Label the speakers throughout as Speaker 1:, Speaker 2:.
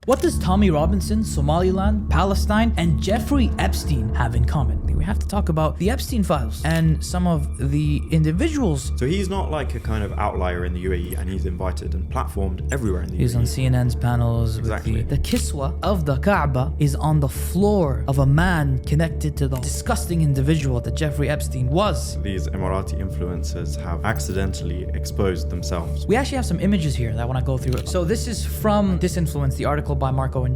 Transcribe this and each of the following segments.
Speaker 1: What does Tommy Robinson, Somaliland, Palestine, and Jeffrey Epstein have in common? We have to talk about the Epstein files and some of the individuals.
Speaker 2: So he's not like a kind of outlier in the UAE, and he's invited and platformed everywhere in the UAE.
Speaker 1: He's on CNN's panels.
Speaker 2: Exactly.
Speaker 1: The kiswa of the Kaaba is on the floor of a man connected to the disgusting individual that Jeffrey Epstein was.
Speaker 2: These Emirati influencers have accidentally exposed themselves.
Speaker 1: We actually have some images here that I want to go through. So this is from Disinfluence, the article by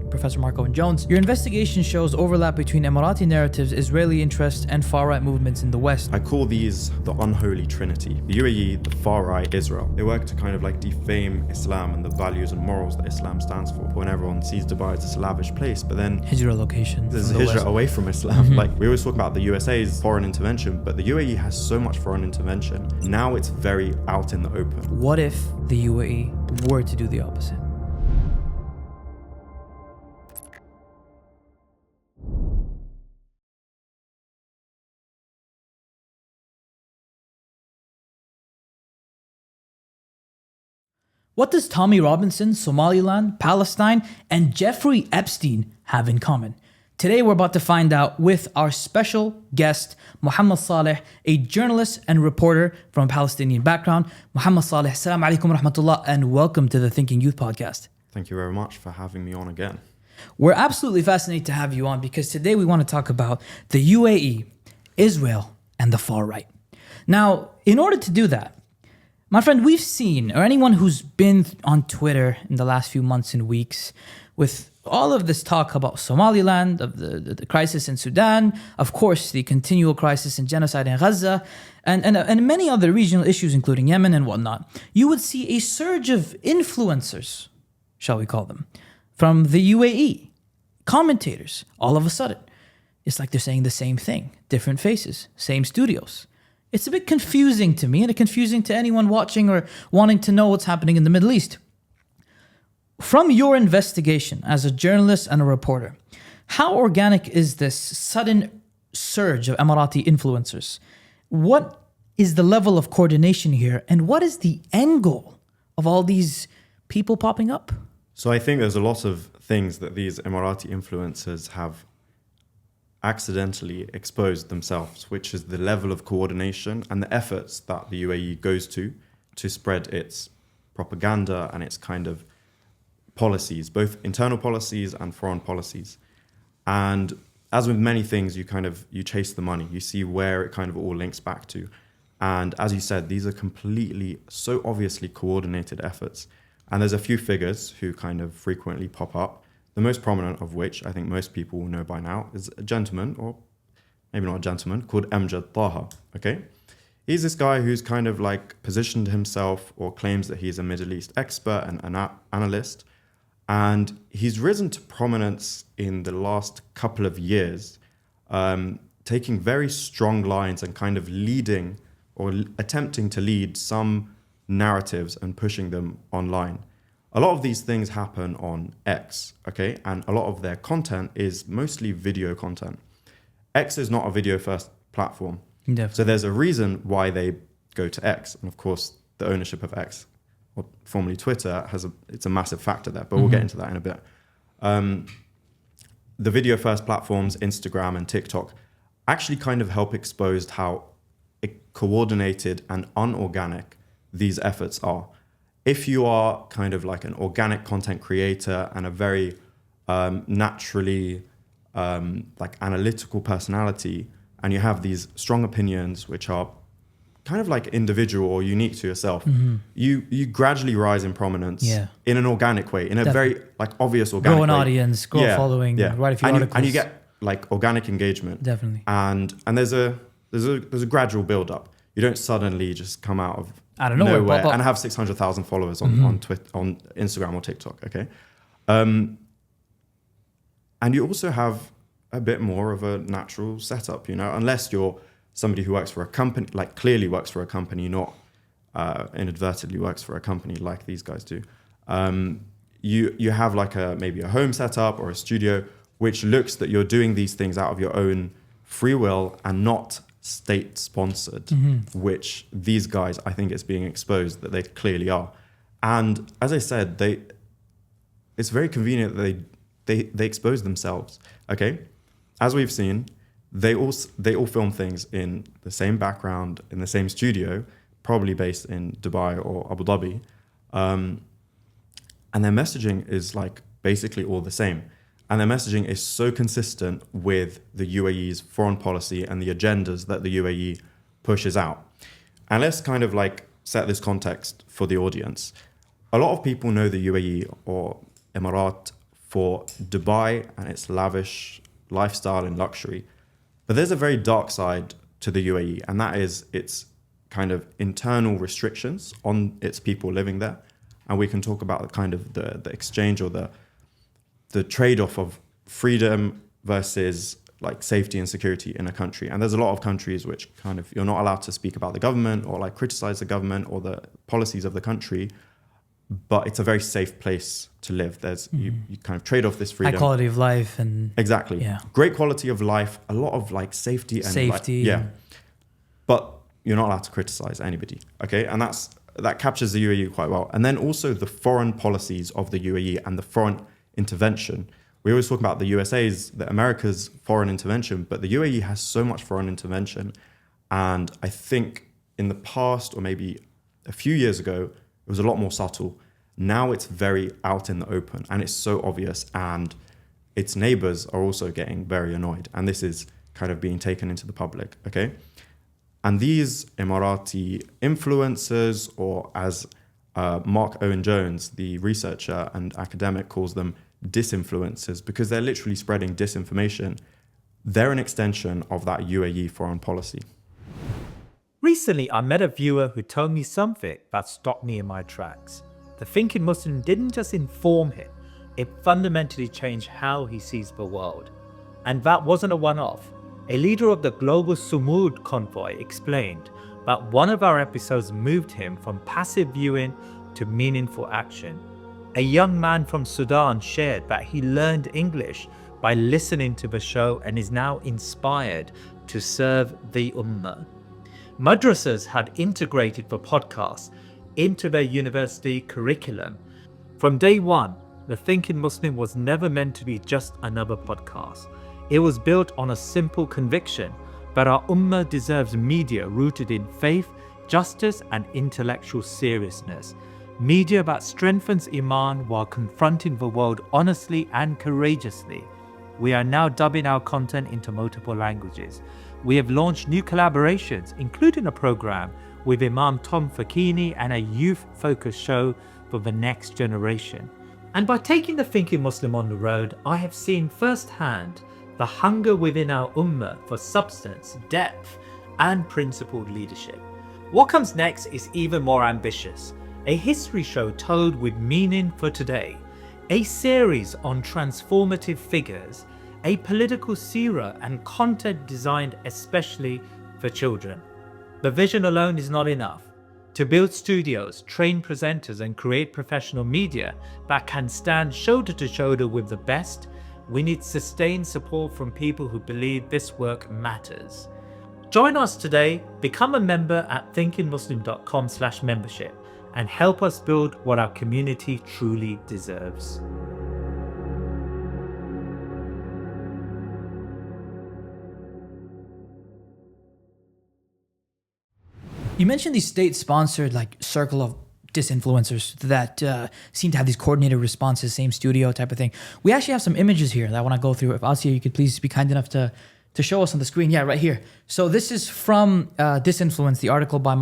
Speaker 1: Professor Marco and Jones. Your investigation shows overlap between Emirati narratives, Israeli interests, and far-right movements in the West.
Speaker 2: I call these the Unholy Trinity. The UAE, the far right, Israel. They work to kind of like defame Islam and the values and morals that Islam stands for. When everyone sees Dubai as this lavish place, but then
Speaker 1: Hijra location.
Speaker 2: There's a Hijra away from Islam. Like we always talk about the USA's foreign intervention, but the UAE has so much foreign intervention. Now it's very out in the open.
Speaker 1: What if the UAE were to do the opposite? What does Tommy Robinson, Somaliland, Palestine, and Jeffrey Epstein have in common? Today we're about to find out with our special guest, Mohammed Saleh, a journalist and reporter from a Palestinian background. Mohammed Saleh, assalamu alaikum wa rahmatullah, and welcome to the Thinking Youth podcast.
Speaker 2: Thank you very much for having me on again.
Speaker 1: We're absolutely fascinated to have you on because today we want to talk about the UAE, Israel, and the far right. Now, in order to do that, my friend, we've seen, or anyone who's been on Twitter in the last few months and weeks, with all of this talk about Somaliland, of the crisis in Sudan, of course, the continual crisis and genocide in Gaza, and many other regional issues, including Yemen and whatnot, you would see a surge of influencers, shall we call them, from the UAE, commentators, all of a sudden. It's like they're saying the same thing, different faces, same studios. It's a bit confusing to me and confusing to anyone watching or wanting to know what's happening in the Middle East. From your investigation as a journalist and a reporter, how organic is this sudden surge of Emirati influencers? What is the level of coordination here, and what is the end goal of all these people popping up?
Speaker 2: So I think there's a lot of things that these Emirati influencers have accidentally exposed themselves, which is the level of coordination and the efforts that the UAE goes to spread its propaganda and its kind of policies, both internal policies and foreign policies. And as with many things, you chase the money, you see where it kind of all links back to. And as you said, these are completely, so obviously coordinated efforts. And there's a few figures who kind of frequently pop up. The most prominent of which I think most people will know by now is a gentleman, or maybe not a gentleman, called Amjad Taha, okay? He's this guy who's kind of like positioned himself or claims that he's a Middle East expert and an analyst. And he's risen to prominence in the last couple of years, taking very strong lines and kind of leading or attempting to lead some narratives and pushing them online. A lot of these things happen on X, okay? And a lot of their content is mostly video content. X is not a video-first platform.
Speaker 1: Definitely.
Speaker 2: So there's a reason why they go to X. And of course, the ownership of X, or formerly Twitter, it's a massive factor there, but we'll get into that in a bit. The video-first platforms, Instagram and TikTok, actually kind of help expose how coordinated and unorganic these efforts are. If you are kind of like an organic content creator and a very naturally like analytical personality, and you have these strong opinions which are kind of like individual or unique to yourself, you gradually rise in prominence in an organic way, in a very like obvious organic way.
Speaker 1: Grow an audience, grow a following, write a few articles.
Speaker 2: And you get like organic engagement.
Speaker 1: Definitely.
Speaker 2: And there's a gradual build up. You don't suddenly just come out of
Speaker 1: nowhere
Speaker 2: and have 600,000 followers on Twitter, on Instagram or TikTok, okay? And you also have a bit more of a natural setup, unless you're somebody who works for a company, like clearly works for a company, not inadvertently works for a company like these guys do. You have like maybe a home setup or a studio, which looks that you're doing these things out of your own free will and not state-sponsored, which these guys, I think it's being exposed that they clearly are. And as I said, it's very convenient that they expose themselves. Okay, as we've seen, they all film things in the same background, in the same studio, probably based in Dubai or Abu Dhabi, and their messaging is like basically all the same. And their messaging is so consistent with the UAE's foreign policy and the agendas that the UAE pushes out. And let's kind of like set this context for the audience. A lot of people know the UAE or Emirat for Dubai and its lavish lifestyle and luxury. But there's a very dark side to the UAE, and that is its kind of internal restrictions on its people living there. And we can talk about the kind of the exchange or the trade-off of freedom versus like safety and security in a country. And there's a lot of countries which kind of, you're not allowed to speak about the government or like criticize the government or the policies of the country, but it's a very safe place to live. There's you kind of trade off this freedom.
Speaker 1: High quality of life and
Speaker 2: exactly.
Speaker 1: Yeah.
Speaker 2: Great quality of life, a lot of like safety and
Speaker 1: safety.
Speaker 2: Like, yeah. But you're not allowed to criticize anybody. Okay. And that captures the UAE quite well. And then also the foreign policies of the UAE and the foreign intervention. We always talk about the America's foreign intervention, but the UAE has so much foreign intervention. And I think in the past, or maybe a few years ago, it was a lot more subtle. Now it's very out in the open and it's so obvious, and its neighbors are also getting very annoyed. And this is kind of being taken into the public, okay? And these Emirati influencers, or as Mark Owen Jones, the researcher and academic, calls them, disinfluencers, because they're literally spreading disinformation. They're an extension of that UAE foreign policy.
Speaker 3: Recently, I met a viewer who told me something that stopped me in my tracks. The Thinking Muslim didn't just inform him, it fundamentally changed how he sees the world. And that wasn't a one-off. A leader of the global Sumud convoy explained that one of our episodes moved him from passive viewing to meaningful action. A young man from Sudan shared that he learned English by listening to the show and is now inspired to serve the Ummah. Madrasas had integrated the podcast into their university curriculum. From day one, The Thinking Muslim was never meant to be just another podcast. It was built on a simple conviction that our Ummah deserves media rooted in faith, justice, and intellectual seriousness. Media that strengthens Iman while confronting the world honestly and courageously. We are now dubbing our content into multiple languages. We have launched new collaborations, including a program with Imam Tom Fakini and a youth-focused show for the next generation. And by taking the Thinking Muslim on the road, I have seen firsthand the hunger within our Ummah for substance, depth, and principled leadership. What comes next is even more ambitious. A history show told with meaning for today, a series on transformative figures, a political seerah, and content designed especially for children. The vision alone is not enough. To build studios, train presenters, and create professional media that can stand shoulder to shoulder with the best, we need sustained support from people who believe this work matters. Join us today, become a member at thinkingmuslim.com/membership, and help us build what our community truly deserves.
Speaker 1: You mentioned these state-sponsored like circle of disinfluencers that seem to have these coordinated responses, same studio type of thing. We actually have some images here that I want to go through. If Asia, you could please be kind enough to show us on the screen. Yeah, right here. So this is from Disinfluence, the article by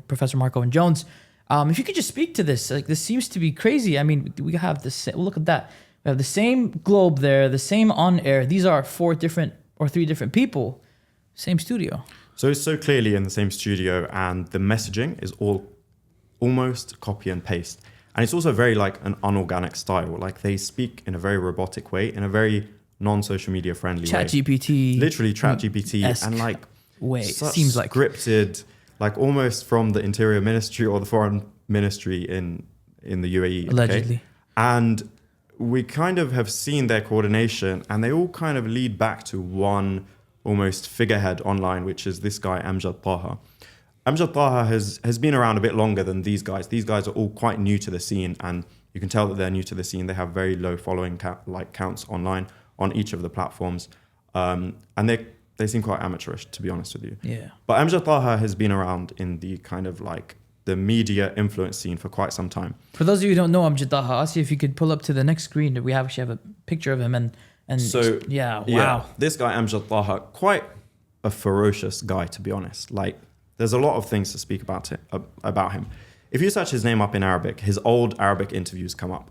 Speaker 1: Professor Mark Owen Jones. If you could just speak to this, like this seems to be crazy. I mean, we have this. Look at that. We have the same globe there, the same on air. These are 3 different people, same studio.
Speaker 2: So it's so clearly in the same studio, and the messaging is all almost copy and paste. And it's also very like an unorganic style. Like they speak in a very robotic way, in a very non-social media friendly way.
Speaker 1: ChatGPT.
Speaker 2: Literally ChatGPT and like
Speaker 1: way.
Speaker 2: Such
Speaker 1: Seems like
Speaker 2: scripted, like almost from the Interior Ministry or the Foreign Ministry in the UAE.
Speaker 1: Allegedly.
Speaker 2: Okay? And we kind of have seen their coordination, and they all kind of lead back to one almost figurehead online, which is this guy, Amjad Taha. Amjad Taha has been around a bit longer than these guys. These guys are all quite new to the scene, and You can tell that they're new to the scene. They have very low following counts online on each of the platforms. And they seem quite amateurish, to be honest with you.
Speaker 1: Yeah.
Speaker 2: But Amjad Taha has been around in the kind of like the media influence scene for quite some time.
Speaker 1: For those of you who don't know Amjad Taha, I'll see if you could pull up to the next screen. We actually have a picture of him and
Speaker 2: So
Speaker 1: wow.
Speaker 2: This guy Amjad Taha, quite a ferocious guy, to be honest. Like, there's a lot of things to speak about him. If you search his name up in Arabic, his old Arabic interviews come up.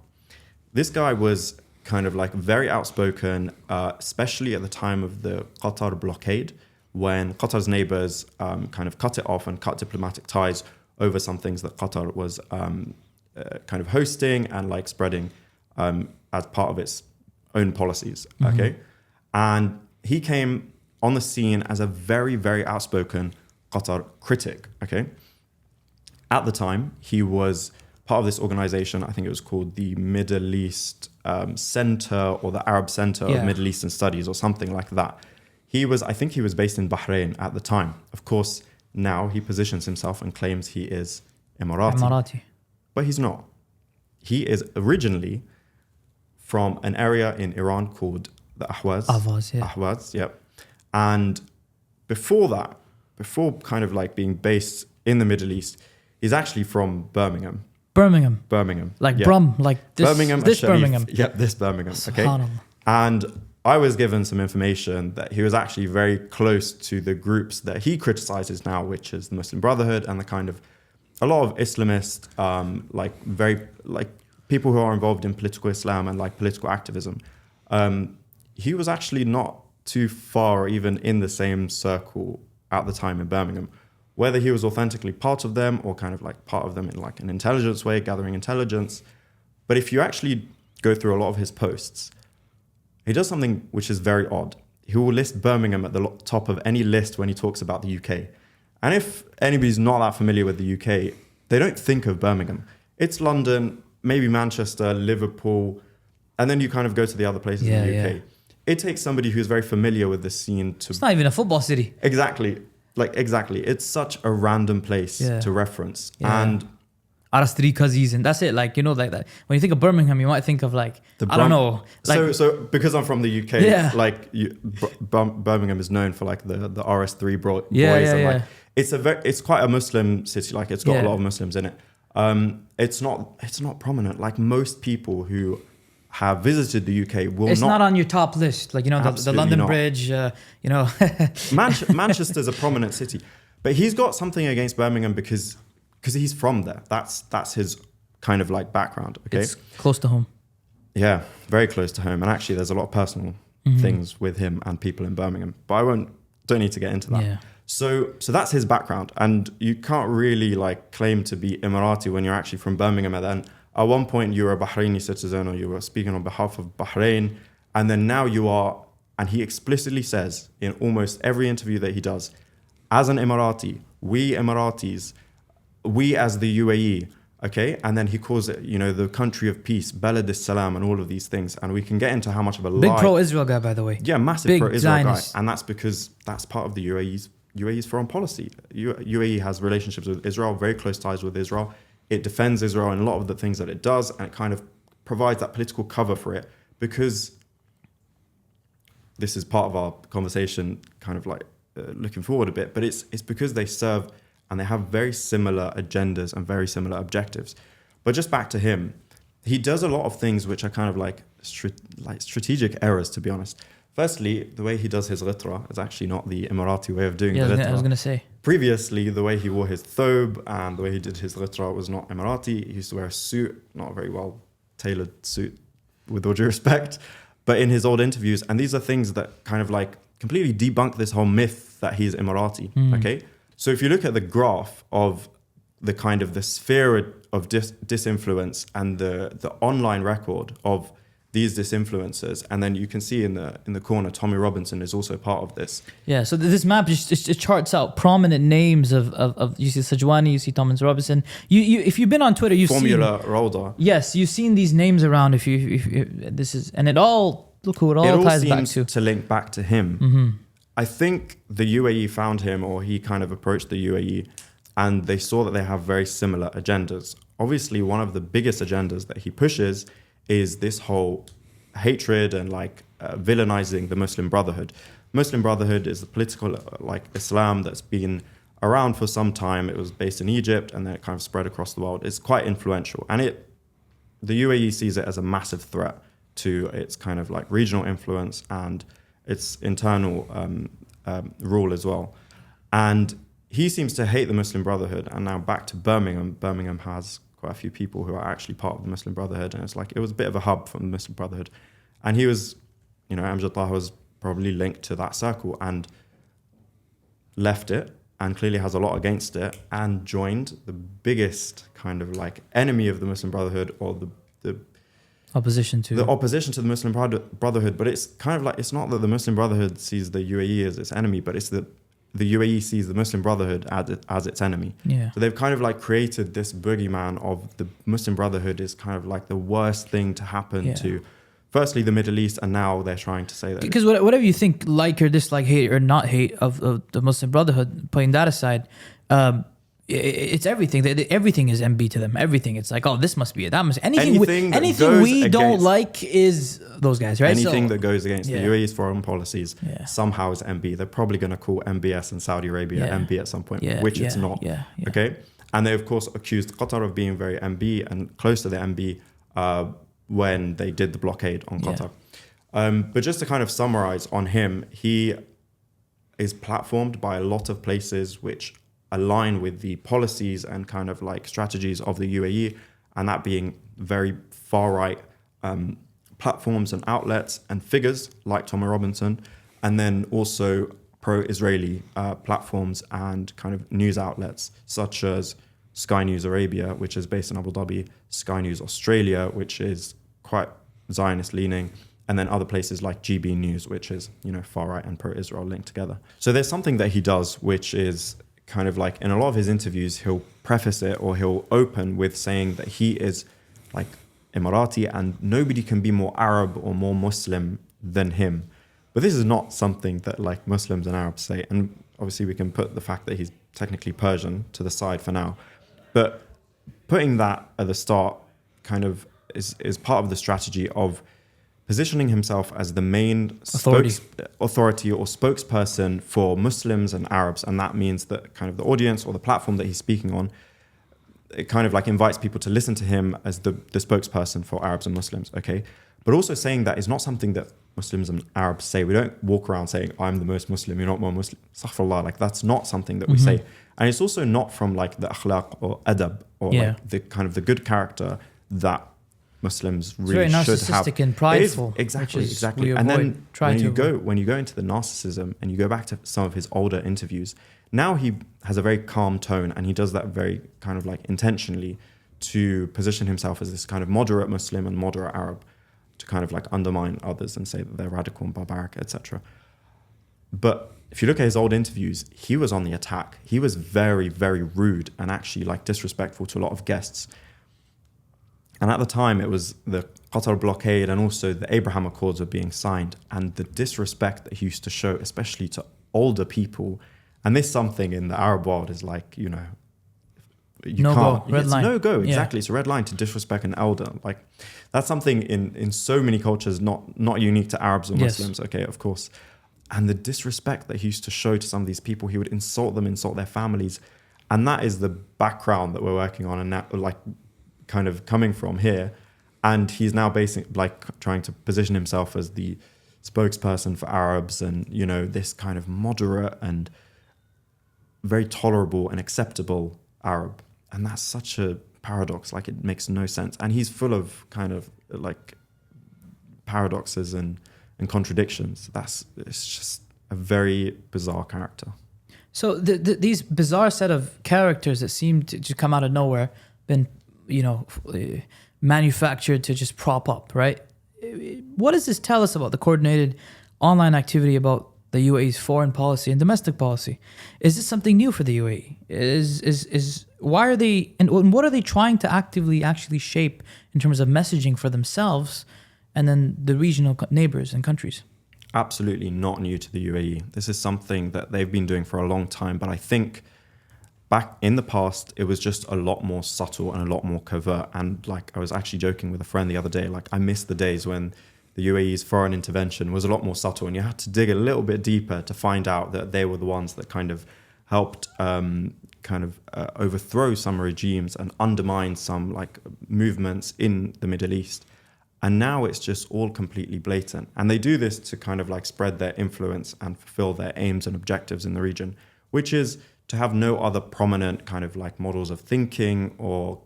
Speaker 2: This guy was kind of like very outspoken, especially at the time of the Qatar blockade, when Qatar's neighbors kind of cut it off and cut diplomatic ties over some things that Qatar was kind of hosting and like spreading as part of its own policies. Okay. And he came on the scene as a very, very outspoken Qatar critic. Okay. At the time, he was part of this organization. I think it was called the Middle East Center or the Arab Center of Middle Eastern Studies or something like that. I think he was based in Bahrain at the time. Of course, now he positions himself and claims he is Emirati. But he's not. He is originally from an area in Iran called the Ahwaz. Ahwaz, yep. And before that, before kind of like being based in the Middle East, he's actually from Birmingham. Like Brum, like this Birmingham.
Speaker 1: This Birmingham.
Speaker 2: Yep, this Birmingham. Okay.
Speaker 1: Subhanallah.
Speaker 2: And I was given some information that he was actually very close to the groups that he criticizes now, which is the Muslim Brotherhood and the kind of a lot of Islamist, like people who are involved in political Islam and like political activism. He was actually not too far, even in the same circle at the time in Birmingham. Whether he was authentically part of them or kind of like part of them in like an intelligence way, gathering intelligence. But if you actually go through a lot of his posts, he does something which is very odd. He will list Birmingham at the top of any list when he talks about the UK. And if anybody's not that familiar with the UK, they don't think of Birmingham. It's London, maybe Manchester, Liverpool, and then you kind of go to the other places in the UK. It takes somebody who's very familiar with the scene to...
Speaker 1: It's not even a football city.
Speaker 2: Exactly. It's such a random place to reference.
Speaker 1: Yeah.
Speaker 2: And
Speaker 1: Arastri Kazis, and that's it. Like, you know, like that. When you think of Birmingham, you might think of like, I don't know. Like,
Speaker 2: so because I'm from the UK, Birmingham is known for like the RS3 boys. Like, it's quite a Muslim city. Like, it's got a lot of Muslims in it. It's not prominent. Like, most people who have visited the UK will
Speaker 1: it's not on your top list. Like, you know, the London Bridge, you know.
Speaker 2: Manchester's a prominent city. But he's got something against Birmingham because he's from there. That's his kind of like background. Okay.
Speaker 1: It's close to home.
Speaker 2: Yeah, very close to home. And actually there's a lot of personal things with him and people in Birmingham. But don't need to get into that.
Speaker 1: Yeah.
Speaker 2: So that's his background. And you can't really like claim to be Emirati when you're actually from Birmingham. And then at one point you were a Bahraini citizen or you were speaking on behalf of Bahrain. And then now you are, and he explicitly says in almost every interview that he does, as an Emirati, we Emiratis, we as the UAE, okay? And then he calls it, you know, the country of peace, Balad al-Salam, and all of these things. And we can get into how much of a
Speaker 1: big pro-Israel guy, by the way.
Speaker 2: Yeah, massive
Speaker 1: big
Speaker 2: pro-Israel
Speaker 1: Zionist
Speaker 2: guy. And that's because that's part of the UAE's foreign policy. UAE has relationships with Israel, very close ties with Israel. It defends Israel in a lot of the things that it does, and it kind of provides that political cover for it, because this is part of our conversation, kind of like looking forward a bit, but it's because they serve and they have very similar agendas and very similar objectives. But just back to him, he does a lot of things which are kind of like strategic errors, to be honest. Firstly, the way he does his ghitra is actually not the Emirati way of doing the ghitra.
Speaker 1: I was going to say.
Speaker 2: Previously, the way he wore his thobe and the way he did his ghitra was not Emirati. He used to wear a suit, not a very well tailored suit, with all due respect. But in his old interviews, and these are things that kind of like completely debunk this whole myth that he's Emirati, okay? So if you look at the graph of the kind of the sphere of disinfluence and the online record of these disinfluencers, and then you can see in the corner, Tommy Robinson is also part of this.
Speaker 1: Yeah, so this map just it charts out prominent names of you see Sajwani, you see Thomas Robinson. You if you've been on Twitter, you've
Speaker 2: Formula
Speaker 1: seen
Speaker 2: Roda.
Speaker 1: Yes, you've seen these names around. If this is, and it all look who it all ties back to.
Speaker 2: To link back to him. I think the UAE found him, or he kind of approached the UAE, and they saw that they have very similar agendas obviously one of the biggest agendas that he pushes is this whole hatred and like villainizing the Muslim Brotherhood. Muslim Brotherhood is a political like Islam that's been around for some time. It was based in Egypt and then it kind of spread across the world. It's quite influential, and the UAE sees it as a massive threat to its kind of like regional influence and its internal rule as well. And he seems to hate the Muslim Brotherhood. And now back to Birmingham. Birmingham has quite a few people who are actually part of the Muslim Brotherhood, and it's like it was a bit of a hub from the Muslim Brotherhood. And he was, Amjad Taha was probably linked to that circle and left it, and clearly has a lot against it, and joined the biggest kind of like enemy of the Muslim Brotherhood, or the
Speaker 1: opposition to
Speaker 2: the Muslim Brotherhood. But it's kind of like, it's not that the Muslim Brotherhood sees the UAE as its enemy, but it's the UAE sees the Muslim Brotherhood as its enemy.
Speaker 1: Yeah.
Speaker 2: So they've kind of like created this boogeyman of the Muslim Brotherhood is kind of like the worst thing to happen to, firstly, the Middle East, and now they're trying to say that.
Speaker 1: Because whatever you think, like or dislike, hate or not hate of the Muslim Brotherhood, putting that aside, it's everything. Everything is MB to them. Everything. It's like, oh, this must be it. That must anything we don't like is those guys, right?
Speaker 2: Anything that goes against the UAE's foreign policies somehow is MB. They're probably going to call MBS in Saudi Arabia MB at some point, which it's not. Okay, and they of course accused Qatar of being very MB and close to the MB when they did the blockade on Qatar. But just to kind of summarize on him, he is platformed by a lot of places which align with the policies and kind of like strategies of the UAE, and that being very far right platforms and outlets and figures like Tommy Robinson, and then also pro-Israeli platforms and kind of news outlets such as Sky News Arabia, which is based in Abu Dhabi, Sky News Australia, which is quite Zionist leaning, and then other places like GB News, which is, far right and pro-Israel linked together. So there's something that he does, which is kind of like in a lot of his interviews, he'll preface it or he'll open with saying that he is like Emirati and nobody can be more Arab or more Muslim than him. But this is not something that like Muslims and Arabs say. And obviously we can put the fact that he's technically Persian to the side for now. But putting that at the start kind of is part of the strategy of positioning himself as the main authority or spokesperson for Muslims and Arabs. And that means that kind of the audience or the platform that he's speaking on, it kind of like invites people to listen to him as the spokesperson for Arabs and Muslims, okay? But also saying that is not something that Muslims and Arabs say. We don't walk around saying, I'm the most Muslim, you're not more Muslim. Astaghfirullah, like that's not something that we say. And it's also not from like the akhlaq or adab or like the kind of the good character that Muslims really should have.
Speaker 1: It's very narcissistic and prideful.
Speaker 2: Exactly. And then when you go into the narcissism and you go back to some of his older interviews, now he has a very calm tone, and he does that very kind of like intentionally to position himself as this kind of moderate Muslim and moderate Arab, to kind of like undermine others and say that they're radical and barbaric, etc. But if you look at his old interviews, he was on the attack. He was very, very rude and actually like disrespectful to a lot of guests. And at the time, it was the Qatar blockade and also the Abraham Accords were being signed. And the disrespect that he used to show, especially to older people, and this something in the Arab world is like, you can't.
Speaker 1: Red line.
Speaker 2: No go, exactly. It's a red line to disrespect an elder. Like that's something in so many cultures, not unique to Arabs or Muslims, okay, of course. And the disrespect that he used to show to some of these people, he would insult them, insult their families. And that is the background that we're working on and that, like, kind of coming from here. And he's now trying to position himself as the spokesperson for Arabs and, this kind of moderate and very tolerable and acceptable Arab. And that's such a paradox, like it makes no sense. And he's full of kind of like paradoxes and contradictions. It's just a very bizarre character.
Speaker 1: So these bizarre set of characters that seem to just come out of nowhere, been manufactured to just prop up, right? What does this tell us about the coordinated online activity about the UAE's foreign policy and domestic policy? Is this something new for the UAE? Why are they and what are they trying to actively actually shape in terms of messaging for themselves and then the regional neighbors and countries?
Speaker 2: Absolutely not new to the UAE. This is something that they've been doing for a long time, but I think back in the past, it was just a lot more subtle and a lot more covert. And like I was actually joking with a friend the other day, like I miss the days when the UAE's foreign intervention was a lot more subtle, and you had to dig a little bit deeper to find out that they were the ones that kind of helped overthrow some regimes and undermine some like movements in the Middle East. And now it's just all completely blatant. And they do this to kind of like spread their influence and fulfill their aims and objectives in the region, which is to have no other prominent kind of like models of thinking or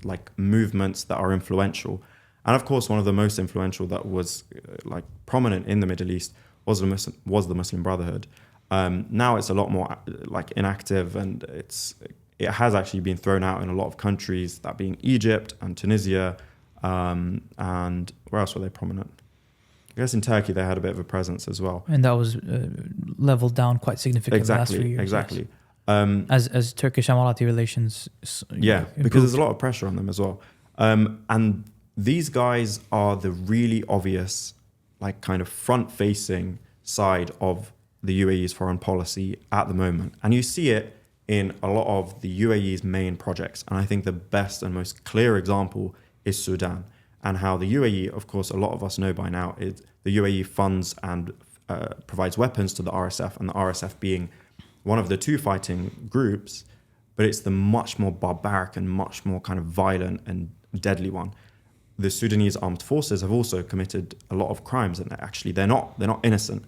Speaker 2: like movements that are influential. And of course, one of the most influential that was like prominent in the Middle East was the Muslim Brotherhood. Now it's a lot more like inactive, and it has actually been thrown out in a lot of countries, that being Egypt and Tunisia, and where else were they prominent? I guess in Turkey they had a bit of a presence as well.
Speaker 1: And that was leveled down quite significantly the last few years.
Speaker 2: Exactly.
Speaker 1: As Turkish Emirati relations.
Speaker 2: Because there's a lot of pressure on them as well. And these guys are the really obvious, like kind of front-facing side of the UAE's foreign policy at the moment. And you see it in a lot of the UAE's main projects. And I think the best and most clear example is Sudan, and how the UAE, of course, a lot of us know by now, is the UAE funds and provides weapons to the RSF, and the RSF being one of the two fighting groups, but it's the much more barbaric and much more kind of violent and deadly one. The Sudanese armed forces have also committed a lot of crimes, and actually they're not innocent.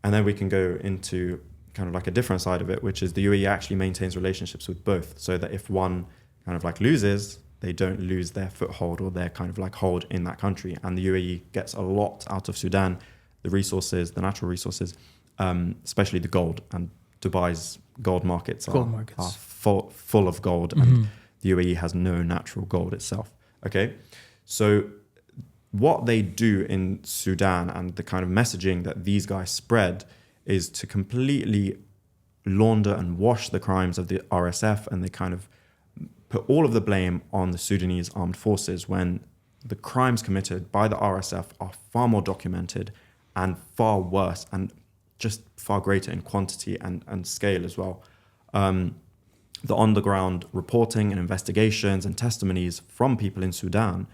Speaker 2: And then we can go into kind of like a different side of it, which is the UAE actually maintains relationships with both, so that if one kind of like loses, they don't lose their foothold or their kind of like hold in that country. And the UAE gets a lot out of Sudan, the resources, the natural resources, especially the gold. And Dubai's gold markets are full of gold, and the UAE has no natural gold itself. Okay, so what they do in Sudan and the kind of messaging that these guys spread is to completely launder and wash the crimes of the RSF, and they kind of put all of the blame on the Sudanese armed forces, when the crimes committed by the RSF are far more documented and far worse, and just far greater in quantity and scale as well. The on-the-ground reporting and investigations and testimonies from people in Sudan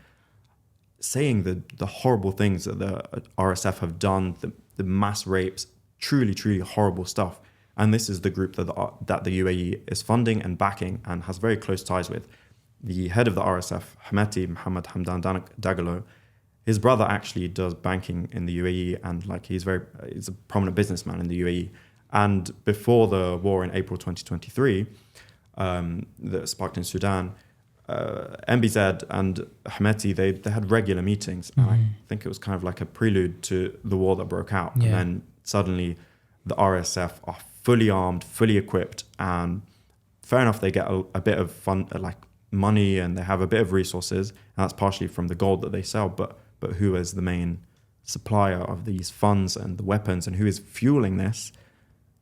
Speaker 2: saying the horrible things that the RSF have done, the mass rapes, truly horrible stuff. And this is the group that the UAE is funding and backing and has very close ties with. The head of the RSF, Hameti, Mohammed Dagalo, his brother actually does banking in the UAE, and like he's a prominent businessman in the UAE. And before the war in April 2023, that sparked in Sudan, MBZ and Hameti, they had regular meetings. And I think it was kind of like a prelude to the war that broke out. Yeah. And then suddenly the RSF are fully armed, fully equipped, and fair enough, they get a bit of fun, like money, and they have a bit of resources, and that's partially from the gold that they sell, but who is the main supplier of these funds and the weapons, and who is fueling this?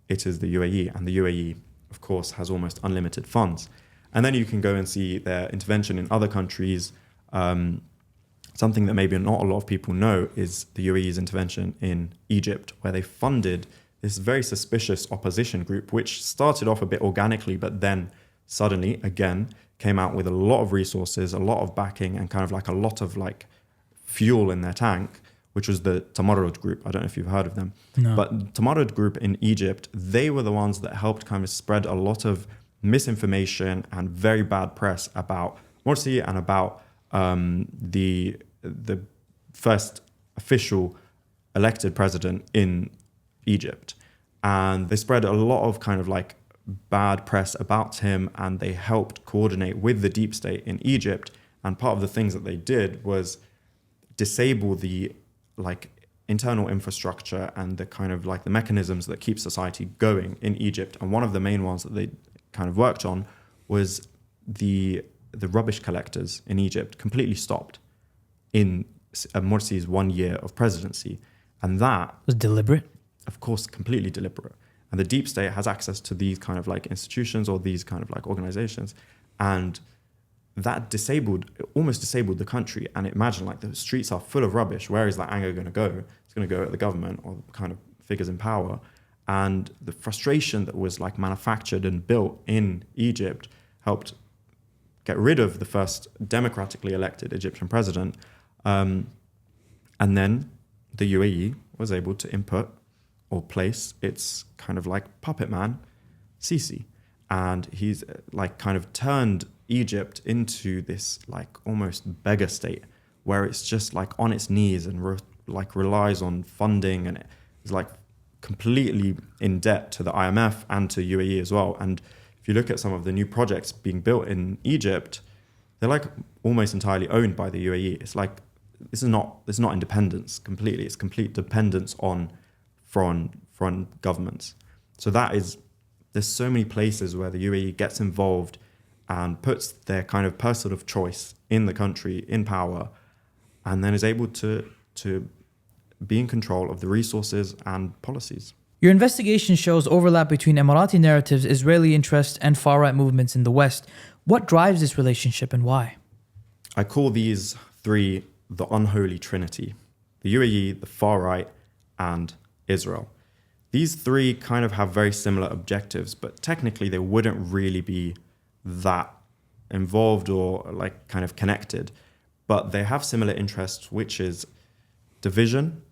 Speaker 2: It is the UAE, and the UAE, of course, has almost unlimited funds. And then you can go and see their intervention in other countries. Something that maybe not a lot of people know is the UAE's intervention in Egypt, where they funded this very suspicious opposition group, which started off a bit organically, but then suddenly, again, came out with a lot of resources, a lot of backing, and kind of like a lot of like fuel in their tank, which was the Tamarrud group. I don't know if you've heard of them. No. But Tamarrud group in Egypt, they were the ones that helped kind of spread a lot of misinformation and very bad press about Morsi and about the first official elected president in Egypt. And they spread a lot of kind of like bad press about him, and they helped coordinate with the deep state in Egypt. And part of the things that they did was disable the like internal infrastructure and the kind of like the mechanisms that keep society going in Egypt. And one of the main ones that they kind of worked on was the rubbish collectors in Egypt completely stopped in Morsi's 1 year of presidency. And that
Speaker 1: was deliberate.
Speaker 2: Of course, completely deliberate. And the deep state has access to these kind of like institutions or these kind of like organizations. And that almost disabled the country. And imagine like the streets are full of rubbish. Where is that anger going to go? It's going to go at the government or kind of figures in power. And the frustration that was like manufactured and built in Egypt helped get rid of the first democratically elected Egyptian president. And then the UAE was able to input or place its kind of like puppet man, Sisi. And he's like kind of turned Egypt into this like almost beggar state where it's just like on its knees and like relies on funding, and it's like completely in debt to the IMF and to UAE as well. And if you look at some of the new projects being built in Egypt, they're like almost entirely owned by the UAE. It's like this is not independence completely. It's complete dependence on foreign governments. So there's so many places where the UAE gets involved and puts their kind of person of choice in the country, in power, and then is able to be in control of the resources and policies.
Speaker 1: Your investigation shows overlap between Emirati narratives, Israeli interests, and far-right movements in the West. What drives this relationship and why?
Speaker 2: I call these three the unholy trinity: the UAE, the far-right, and Israel. These three kind of have very similar objectives, but technically they wouldn't really be that involved or like kind of connected. But they have similar interests, which is division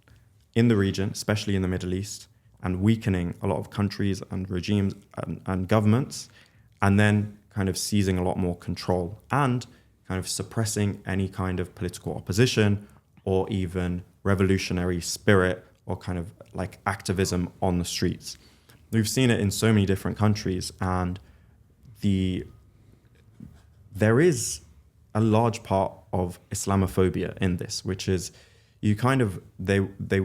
Speaker 2: in the region, especially in the Middle East, and weakening a lot of countries and regimes and governments, and then kind of seizing a lot more control and kind of suppressing any kind of political opposition or even revolutionary spirit or kind of like activism on the streets. We've seen it in so many different countries, and there is a large part of Islamophobia in this, which is they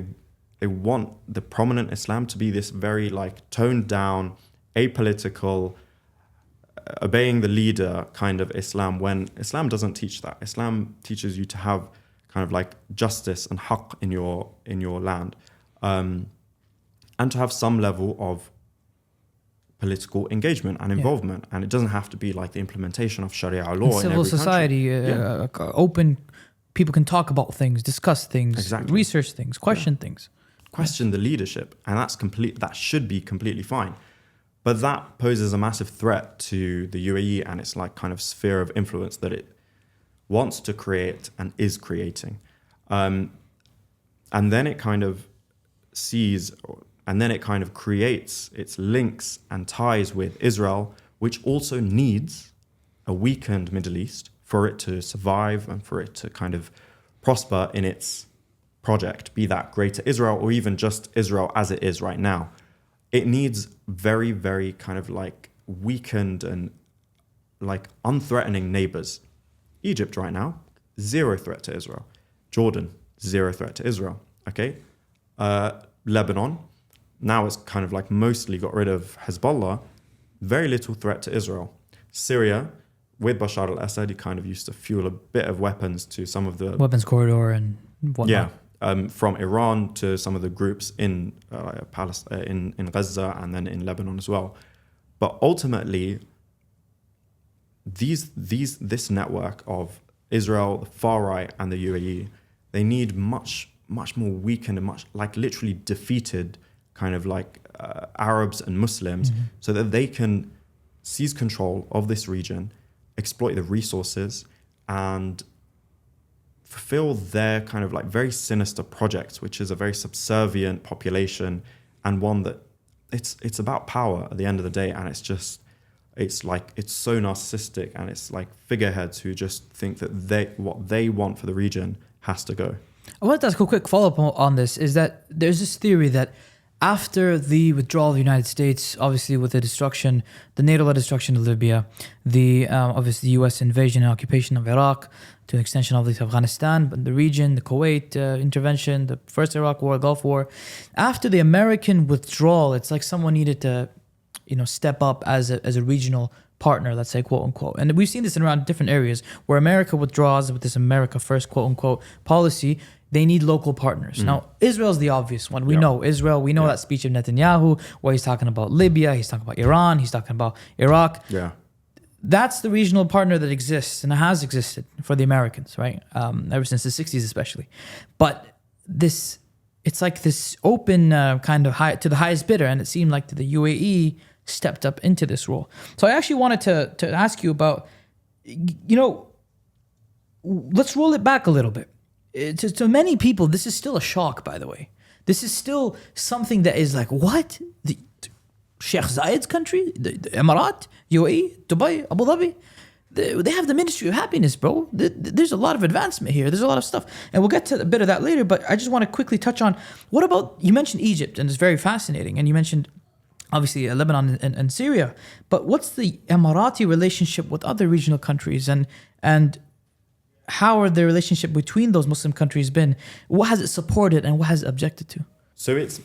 Speaker 2: want the prominent Islam to be this very like toned down, apolitical, obeying the leader kind of Islam, when Islam doesn't teach that. Islam teaches you to have kind of like justice and haqq in your land, and to have some level of political engagement and involvement. And it doesn't have to be like the implementation of Sharia law in
Speaker 1: civil
Speaker 2: every
Speaker 1: society, open, people can talk about things, discuss things,
Speaker 2: Exactly.
Speaker 1: research things, question things.
Speaker 2: Question the leadership, and that should be completely fine. But that poses a massive threat to the UAE and its like kind of sphere of influence that it wants to create and is creating. And then it kind of creates its links and ties with Israel, which also needs a weakened Middle East for it to survive and for it to kind of prosper in its project, be that greater Israel or even just Israel as it is right now. It needs very, very kind of like weakened and like unthreatening neighbors. Egypt right now, 0 threat to Israel. Jordan, 0 threat to Israel. Okay? Lebanon, now it's kind of like mostly got rid of Hezbollah, very little threat to Israel. Syria, with Bashar al-Assad, he kind of used to fuel a bit of weapons to some of the...
Speaker 1: Weapons corridor and whatnot.
Speaker 2: Yeah. From Iran to some of the groups in in Gaza and then in Lebanon as well. But ultimately, this network of Israel, the far right, and the UAE, they need much more weakened and much like literally defeated kind of like Arabs and Muslims, so that they can seize control of this region, exploit the resources, and fulfill their kind of like very sinister projects, which is a very subservient population, and one that it's about power at the end of the day. And it's so narcissistic, and it's like figureheads who just think that what they want for the region has to go.
Speaker 1: I wanted to ask a quick follow-up on this, is that there's this theory that after the withdrawal of the United States, obviously with the NATO-led destruction of Libya, obviously the U.S. invasion and occupation of Iraq, to an extension of Afghanistan, but the region, the Kuwait intervention, the first Iraq War, Gulf War. After the American withdrawal, it's like someone needed to, step up as a regional partner, let's say, quote unquote. And we've seen this in around different areas where America withdraws with this America first, quote unquote, policy. They need local partners. Now, Israel's the obvious one. We know Israel. We know that speech of Netanyahu where he's talking about Libya, he's talking about Iran, he's talking about Iraq.
Speaker 2: Yeah.
Speaker 1: That's the regional partner that exists and has existed for the Americans, right? Ever since the 60s especially. But this it's like this open kind of high to the highest bidder, and it seemed like the UAE stepped up into this role. So I actually wanted to ask you about, let's roll it back a little bit. To many people, this is still a shock, by the way. This is still something that is like, what? The Sheikh Zayed's country? The Emirat? UAE? Dubai? Abu Dhabi? They have the Ministry of Happiness, bro. There's a lot of advancement here. There's a lot of stuff. And we'll get to a bit of that later, but I just want to quickly touch on, what about, you mentioned Egypt, and it's very fascinating, and you mentioned, obviously, Lebanon and Syria, but what's the Emirati relationship with other regional countries, and how are the relationship between those Muslim countries been? What has it supported and what has it objected to?
Speaker 2: So it's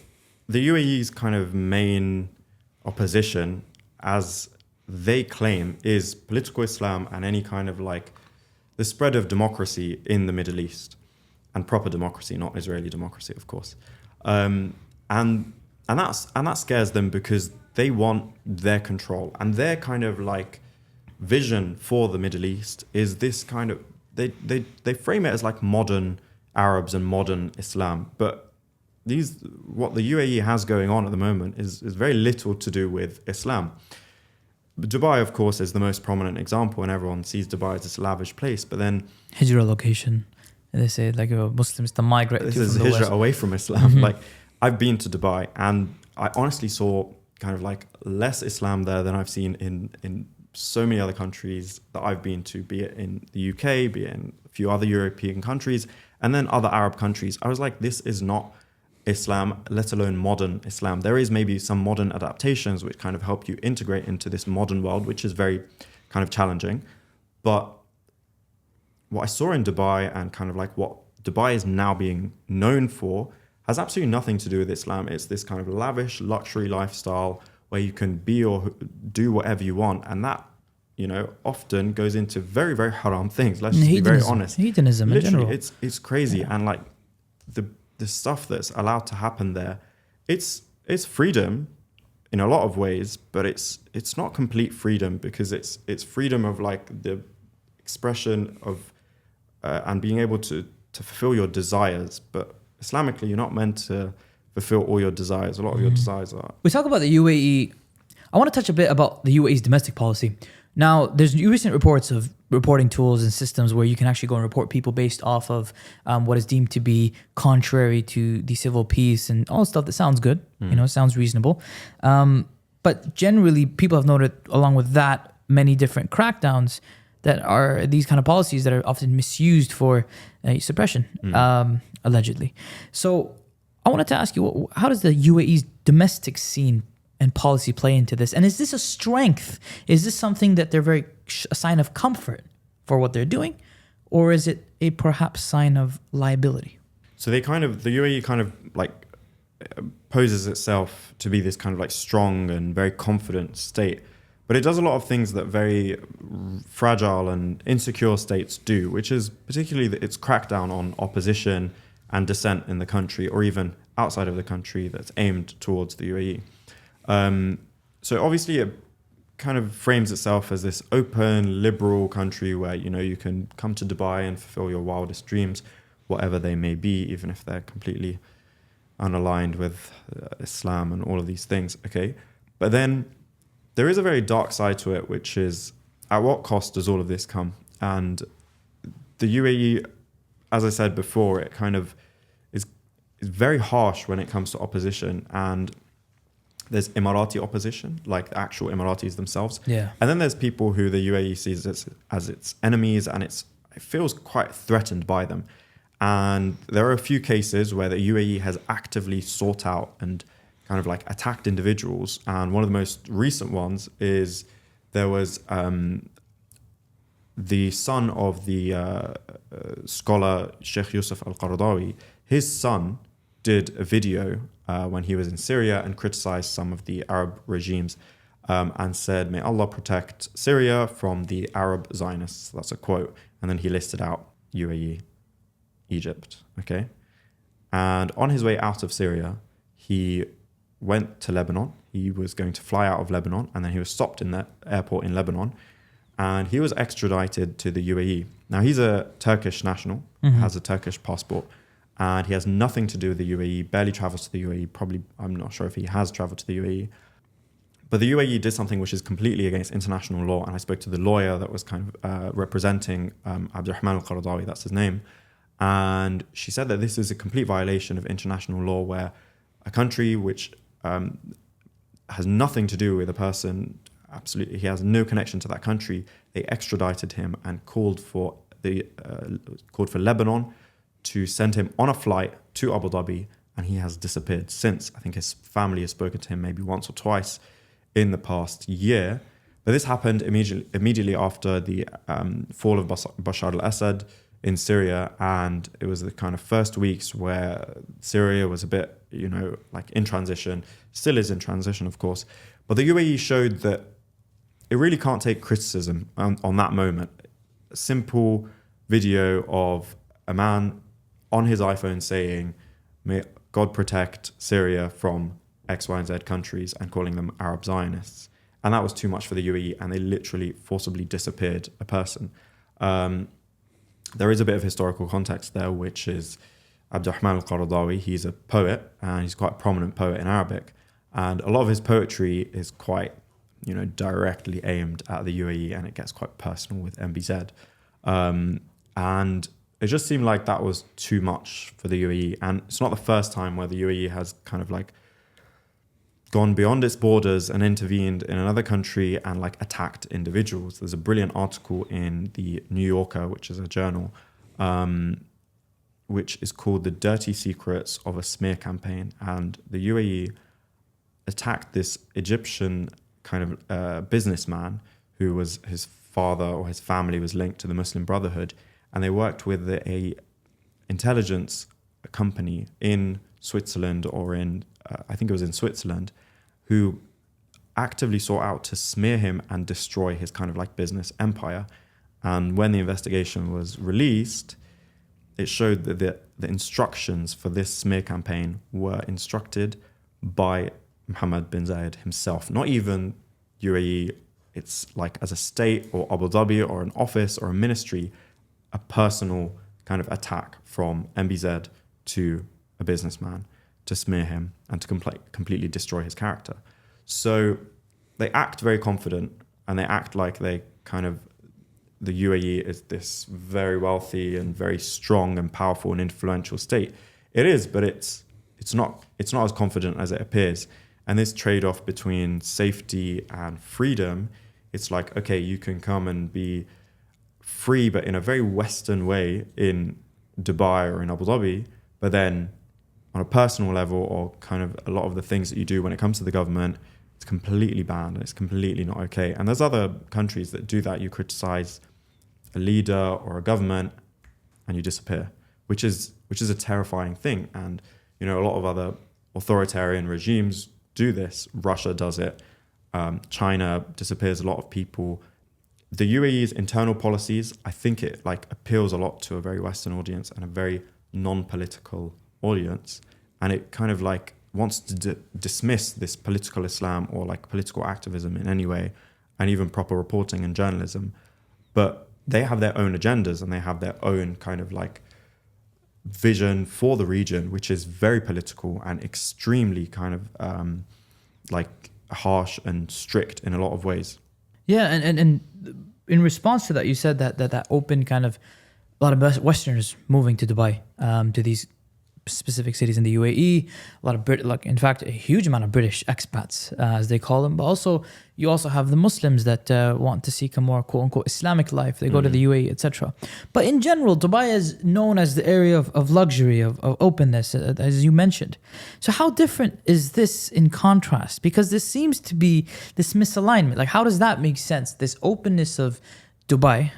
Speaker 2: the UAE's kind of main opposition, as they claim, is political Islam and any kind of like the spread of democracy in the Middle East, and proper democracy, not Israeli democracy, of course. And that scares them because they want their control, and their kind of like vision for the Middle East is this kind of, they frame it as like modern Arabs and modern Islam, but what the UAE has going on at the moment is very little to do with Islam. Dubai, of course, is the most prominent example, and everyone sees Dubai as this lavish place. But then
Speaker 1: Hijrah location, they say, like Muslims to migrate.
Speaker 2: This
Speaker 1: to
Speaker 2: is
Speaker 1: from the
Speaker 2: hijrah
Speaker 1: West.
Speaker 2: away from Islam. Like, I've been to Dubai, and I honestly saw kind of like less Islam there than I've seen in so many other countries that I've been to, be it in the UK, be it in a few other European countries, and then other Arab countries. I was like, this is not Islam, let alone modern Islam. There is maybe some modern adaptations which kind of help you integrate into this modern world, which is very kind of challenging. But what I saw in Dubai, and kind of like what Dubai is now being known for, has absolutely nothing to do with Islam. It's this kind of lavish luxury lifestyle where you can be or do whatever you want. And that, often goes into very, very haram things. Let's just be very honest.
Speaker 1: Hedonism in general.
Speaker 2: It's crazy. Yeah. And like the stuff that's allowed to happen there, it's freedom in a lot of ways, but it's not complete freedom, because it's freedom of like the expression of and being able to fulfill your desires. But Islamically, you're not meant to fulfill all your desires. A lot of your desires are.
Speaker 1: We talk about the UAE. I want to touch a bit about the UAE's domestic policy. Now, there's recent reports of reporting tools and systems where you can actually go and report people based off of what is deemed to be contrary to the civil peace and all stuff that sounds good, sounds reasonable. But generally, people have noted, along with that, many different crackdowns that are these kind of policies that are often misused for suppression, allegedly. So I wanted to ask you, how does the UAE's domestic scene and policy play into this? And is this a strength? Is this something that they're a sign of comfort for what they're doing? Or is it a perhaps sign of liability?
Speaker 2: So the UAE kind of like poses itself to be this kind of like strong and very confident state. But it does a lot of things that very fragile and insecure states do, which is particularly its crackdown on opposition and dissent in the country, or even outside of the country, that's aimed towards the UAE. So obviously it kind of frames itself as this open, liberal country where, you can come to Dubai and fulfill your wildest dreams, whatever they may be, even if they're completely unaligned with Islam and all of these things. Okay. But then there is a very dark side to it, which is, at what cost does all of this come? And the UAE, as I said before, it kind of is very harsh when it comes to opposition. And there's Emirati opposition, like the actual Emiratis themselves.
Speaker 1: Yeah.
Speaker 2: And then there's people who the UAE sees as its enemies, and it feels quite threatened by them. And there are a few cases where the UAE has actively sought out and kind of like attacked individuals. And one of the most recent ones is there was the son of the scholar Sheikh Yusuf al-Qaradawi. His son did a video when he was in Syria and criticized some of the Arab regimes and said, "May Allah protect Syria from the Arab Zionists." That's a quote. And then he listed out UAE, Egypt, okay? And on his way out of Syria, he went to Lebanon. He was going to fly out of Lebanon, and then he was stopped in the airport in Lebanon, and he was extradited to the UAE. Now, he's a Turkish national, has a Turkish passport, and he has nothing to do with the UAE, barely travels to the UAE, probably, I'm not sure if he has traveled to the UAE. But the UAE did something which is completely against international law, and I spoke to the lawyer that was kind of representing Abdurrahman al-Qaradawi, that's his name, and she said that this is a complete violation of international law, where a country which has nothing to do with a person, absolutely, he has no connection to that country, they extradited him and called for Lebanon to send him on a flight to Abu Dhabi, and he has disappeared since. I think his family has spoken to him maybe once or twice in the past year. But this happened immediately after the fall of Bashar al-Assad in Syria, and it was the kind of first weeks where Syria was a bit, like in transition, still is in transition, of course. But the UAE showed that it really can't take criticism on that moment. A simple video of a man on his iPhone saying, "May God protect Syria from X, Y, and Z countries," and calling them Arab Zionists. And that was too much for the UAE, and they literally forcibly disappeared a person. There is a bit of historical context there, which is Abdurrahman al-Qaradawi. He's a poet, and he's quite a prominent poet in Arabic. And a lot of his poetry is quite, directly aimed at the UAE, and it gets quite personal with MBZ. And it just seemed like that was too much for the UAE. And it's not the first time where the UAE has kind of like gone beyond its borders and intervened in another country and like attacked individuals. There's a brilliant article in the New Yorker, which is a journal, which is called "The Dirty Secrets of a Smear Campaign." And the UAE attacked this Egyptian kind of businessman who was, his father or his family was linked to the Muslim Brotherhood. And they worked with a intelligence company in Switzerland, or in, I think it was in Switzerland, who actively sought out to smear him and destroy his kind of like business empire. And when the investigation was released, it showed that the instructions for this smear campaign were instructed by Mohammed bin Zayed himself, not even UAE. It's like as a state or Abu Dhabi or an office or a ministry, a personal kind of attack from MBZ to a businessman to smear him and to completely destroy his character. So they act very confident, and they act like they kind of, the UAE is this very wealthy and very strong and powerful and influential state. It is, but it's not as confident as it appears. And this trade-off between safety and freedom, it's like, okay, you can come and be free, but in a very Western way in Dubai or in Abu Dhabi, but then on a personal level, or kind of a lot of the things that you do when it comes to the government, it's completely banned. It's completely not okay. And there's other countries that do that. You criticize a leader or a government and you disappear, which is a terrifying thing. And, a lot of other authoritarian regimes do this. Russia does it. China disappears a lot of people. The UAE's internal policies, I think it like appeals a lot to a very Western audience and a very non-political audience, and it kind of like wants to dismiss this political Islam or like political activism in any way, and even proper reporting and journalism. But they have their own agendas, and they have their own kind of like vision for the region, which is very political and extremely kind of like harsh and strict in a lot of ways.
Speaker 1: Yeah, and in response to that, you said that open kind of, a lot of Westerners moving to Dubai, to these specific cities in the UAE, a lot of in fact, a huge amount of British expats, as they call them. But also, you also have the Muslims that want to seek a more quote unquote Islamic life. They go to the UAE, etc. But in general, Dubai is known as the area of luxury, of openness, as you mentioned. So how different is this in contrast? Because this seems to be this misalignment. Like, how does that make sense? This openness of Dubai,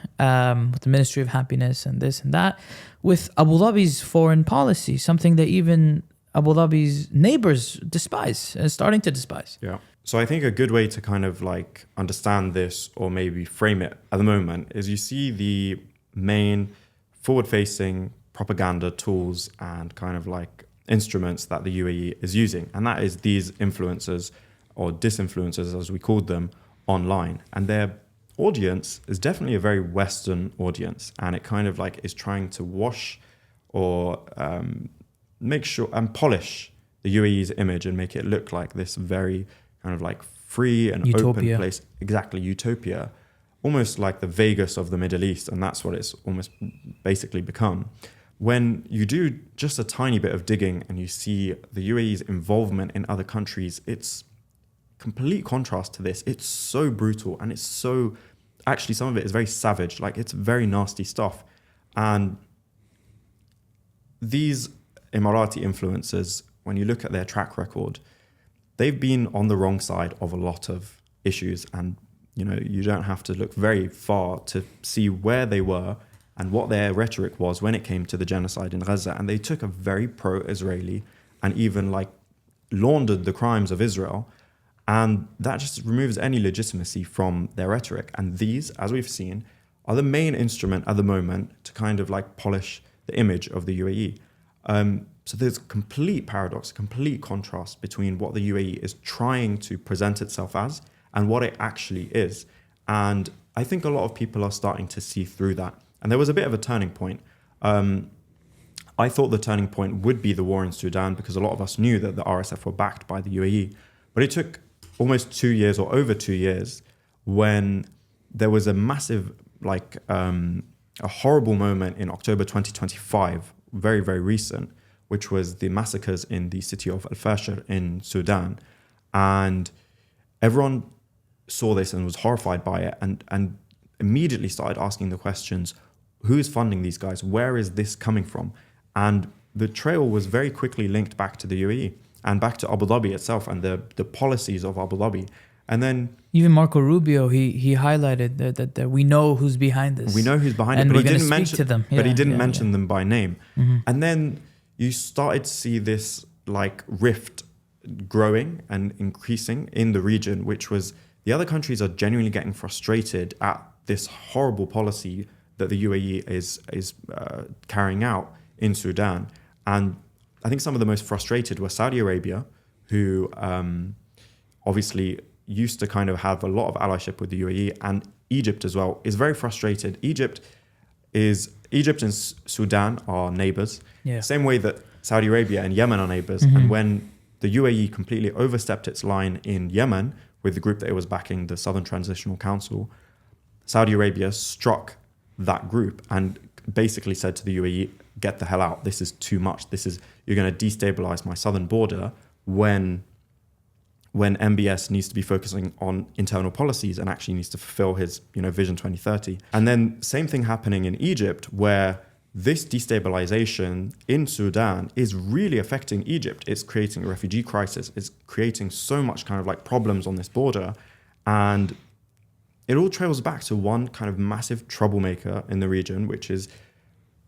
Speaker 1: with the Ministry of Happiness and this and that, with Abu Dhabi's foreign policy, something that even Abu Dhabi's neighbors despise, starting to despise.
Speaker 2: Yeah. So I think a good way to kind of like understand this, or maybe frame it at the moment, is you see the main forward-facing propaganda tools and kind of like instruments that the UAE is using. And that is these influencers, or disinfluencers as we called them, online. And their audience is definitely a very Western audience, and it kind of like is trying to wash or make sure and polish the UAE's image and make it look like this very kind of like free and
Speaker 1: Utopia.
Speaker 2: open place. Exactly, utopia. Almost like the Vegas of the Middle East, and that's what it's almost basically become. When you do just a tiny bit of digging and you see the UAE's involvement in other countries, it's complete contrast to this. It's so brutal, and it's so, actually some of it is very savage, like it's very nasty stuff. And these Emirati influencers, when you look at their track record, they've been on the wrong side of a lot of issues, and you don't have to look very far to see where they were and what their rhetoric was when it came to the genocide in Gaza. And they took a very pro-Israeli and even like laundered the crimes of Israel. And that just removes any legitimacy from their rhetoric. And these, as we've seen, are the main instrument at the moment to kind of like polish the image of the UAE. So there's complete paradox, complete contrast between what the UAE is trying to present itself as and what it actually is. And I think a lot of people are starting to see through that. And there was a bit of a turning point. I thought the turning point would be the war in Sudan, because a lot of us knew that the RSF were backed by the UAE. But it took almost 2 years or over 2 years when there was a massive, a horrible moment in October 2025, very, very recent, which was the massacres in the city of Al-Fashir in Sudan. And everyone saw this and was horrified by it and immediately started asking the questions, who is funding these guys? Where is this coming from? And the trail was very quickly linked back to the UAE and back to Abu Dhabi itself and the policies of Abu Dhabi. And then
Speaker 1: even Marco Rubio, he highlighted that we know who's behind this.
Speaker 2: We know who's behind
Speaker 1: and
Speaker 2: it, but
Speaker 1: we're
Speaker 2: he
Speaker 1: going
Speaker 2: didn't
Speaker 1: to speak
Speaker 2: mention
Speaker 1: to them.
Speaker 2: but he didn't mention them by name.
Speaker 1: Mm-hmm.
Speaker 2: And then you started to see this like rift growing and increasing in the region, which was the other countries are genuinely getting frustrated at this horrible policy that the UAE is carrying out in Sudan. And I think some of the most frustrated were Saudi Arabia, who obviously used to kind of have a lot of allyship with the UAE, and Egypt as well is very frustrated. Egypt and Sudan are neighbors, same way that Saudi Arabia and Yemen are neighbors.
Speaker 1: Mm-hmm.
Speaker 2: And when the UAE completely overstepped its line in Yemen with the group that it was backing, the Southern Transitional Council, Saudi Arabia struck that group and basically said to the UAE, get the hell out. This is too much. You're going to destabilize my southern border when MBS needs to be focusing on internal policies and actually needs to fulfill his, Vision 2030. And then same thing happening in Egypt, where this destabilization in Sudan is really affecting Egypt. It's creating a refugee crisis. It's creating so much kind of like problems on this border. And it all trails back to one kind of massive troublemaker in the region, which is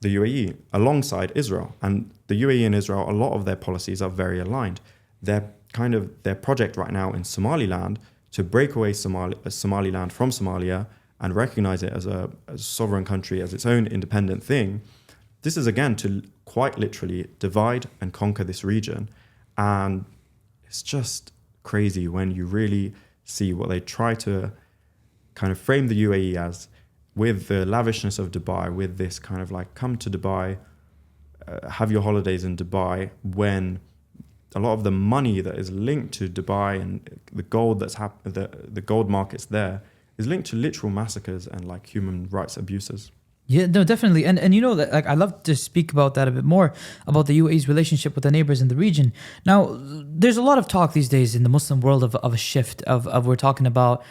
Speaker 2: the UAE alongside Israel. And the UAE and Israel, a lot of their policies are very aligned. Their project right now in Somaliland to break away Somaliland from Somalia and recognize it as a sovereign country, as its own independent thing. This is again to quite literally divide and conquer this region. And it's just crazy when you really see what they try to kind of frame the UAE as, with the lavishness of Dubai, with this kind of like, come to Dubai, have your holidays in Dubai, when a lot of the money that is linked to Dubai and the gold the gold markets there is linked to literal massacres and like human rights abuses.
Speaker 1: Yeah, no, definitely. And that, like, I love to speak about that a bit more, about the UAE's relationship with the neighbors in the region. Now, there's a lot of talk these days in the Muslim world of a shift of we're talking about,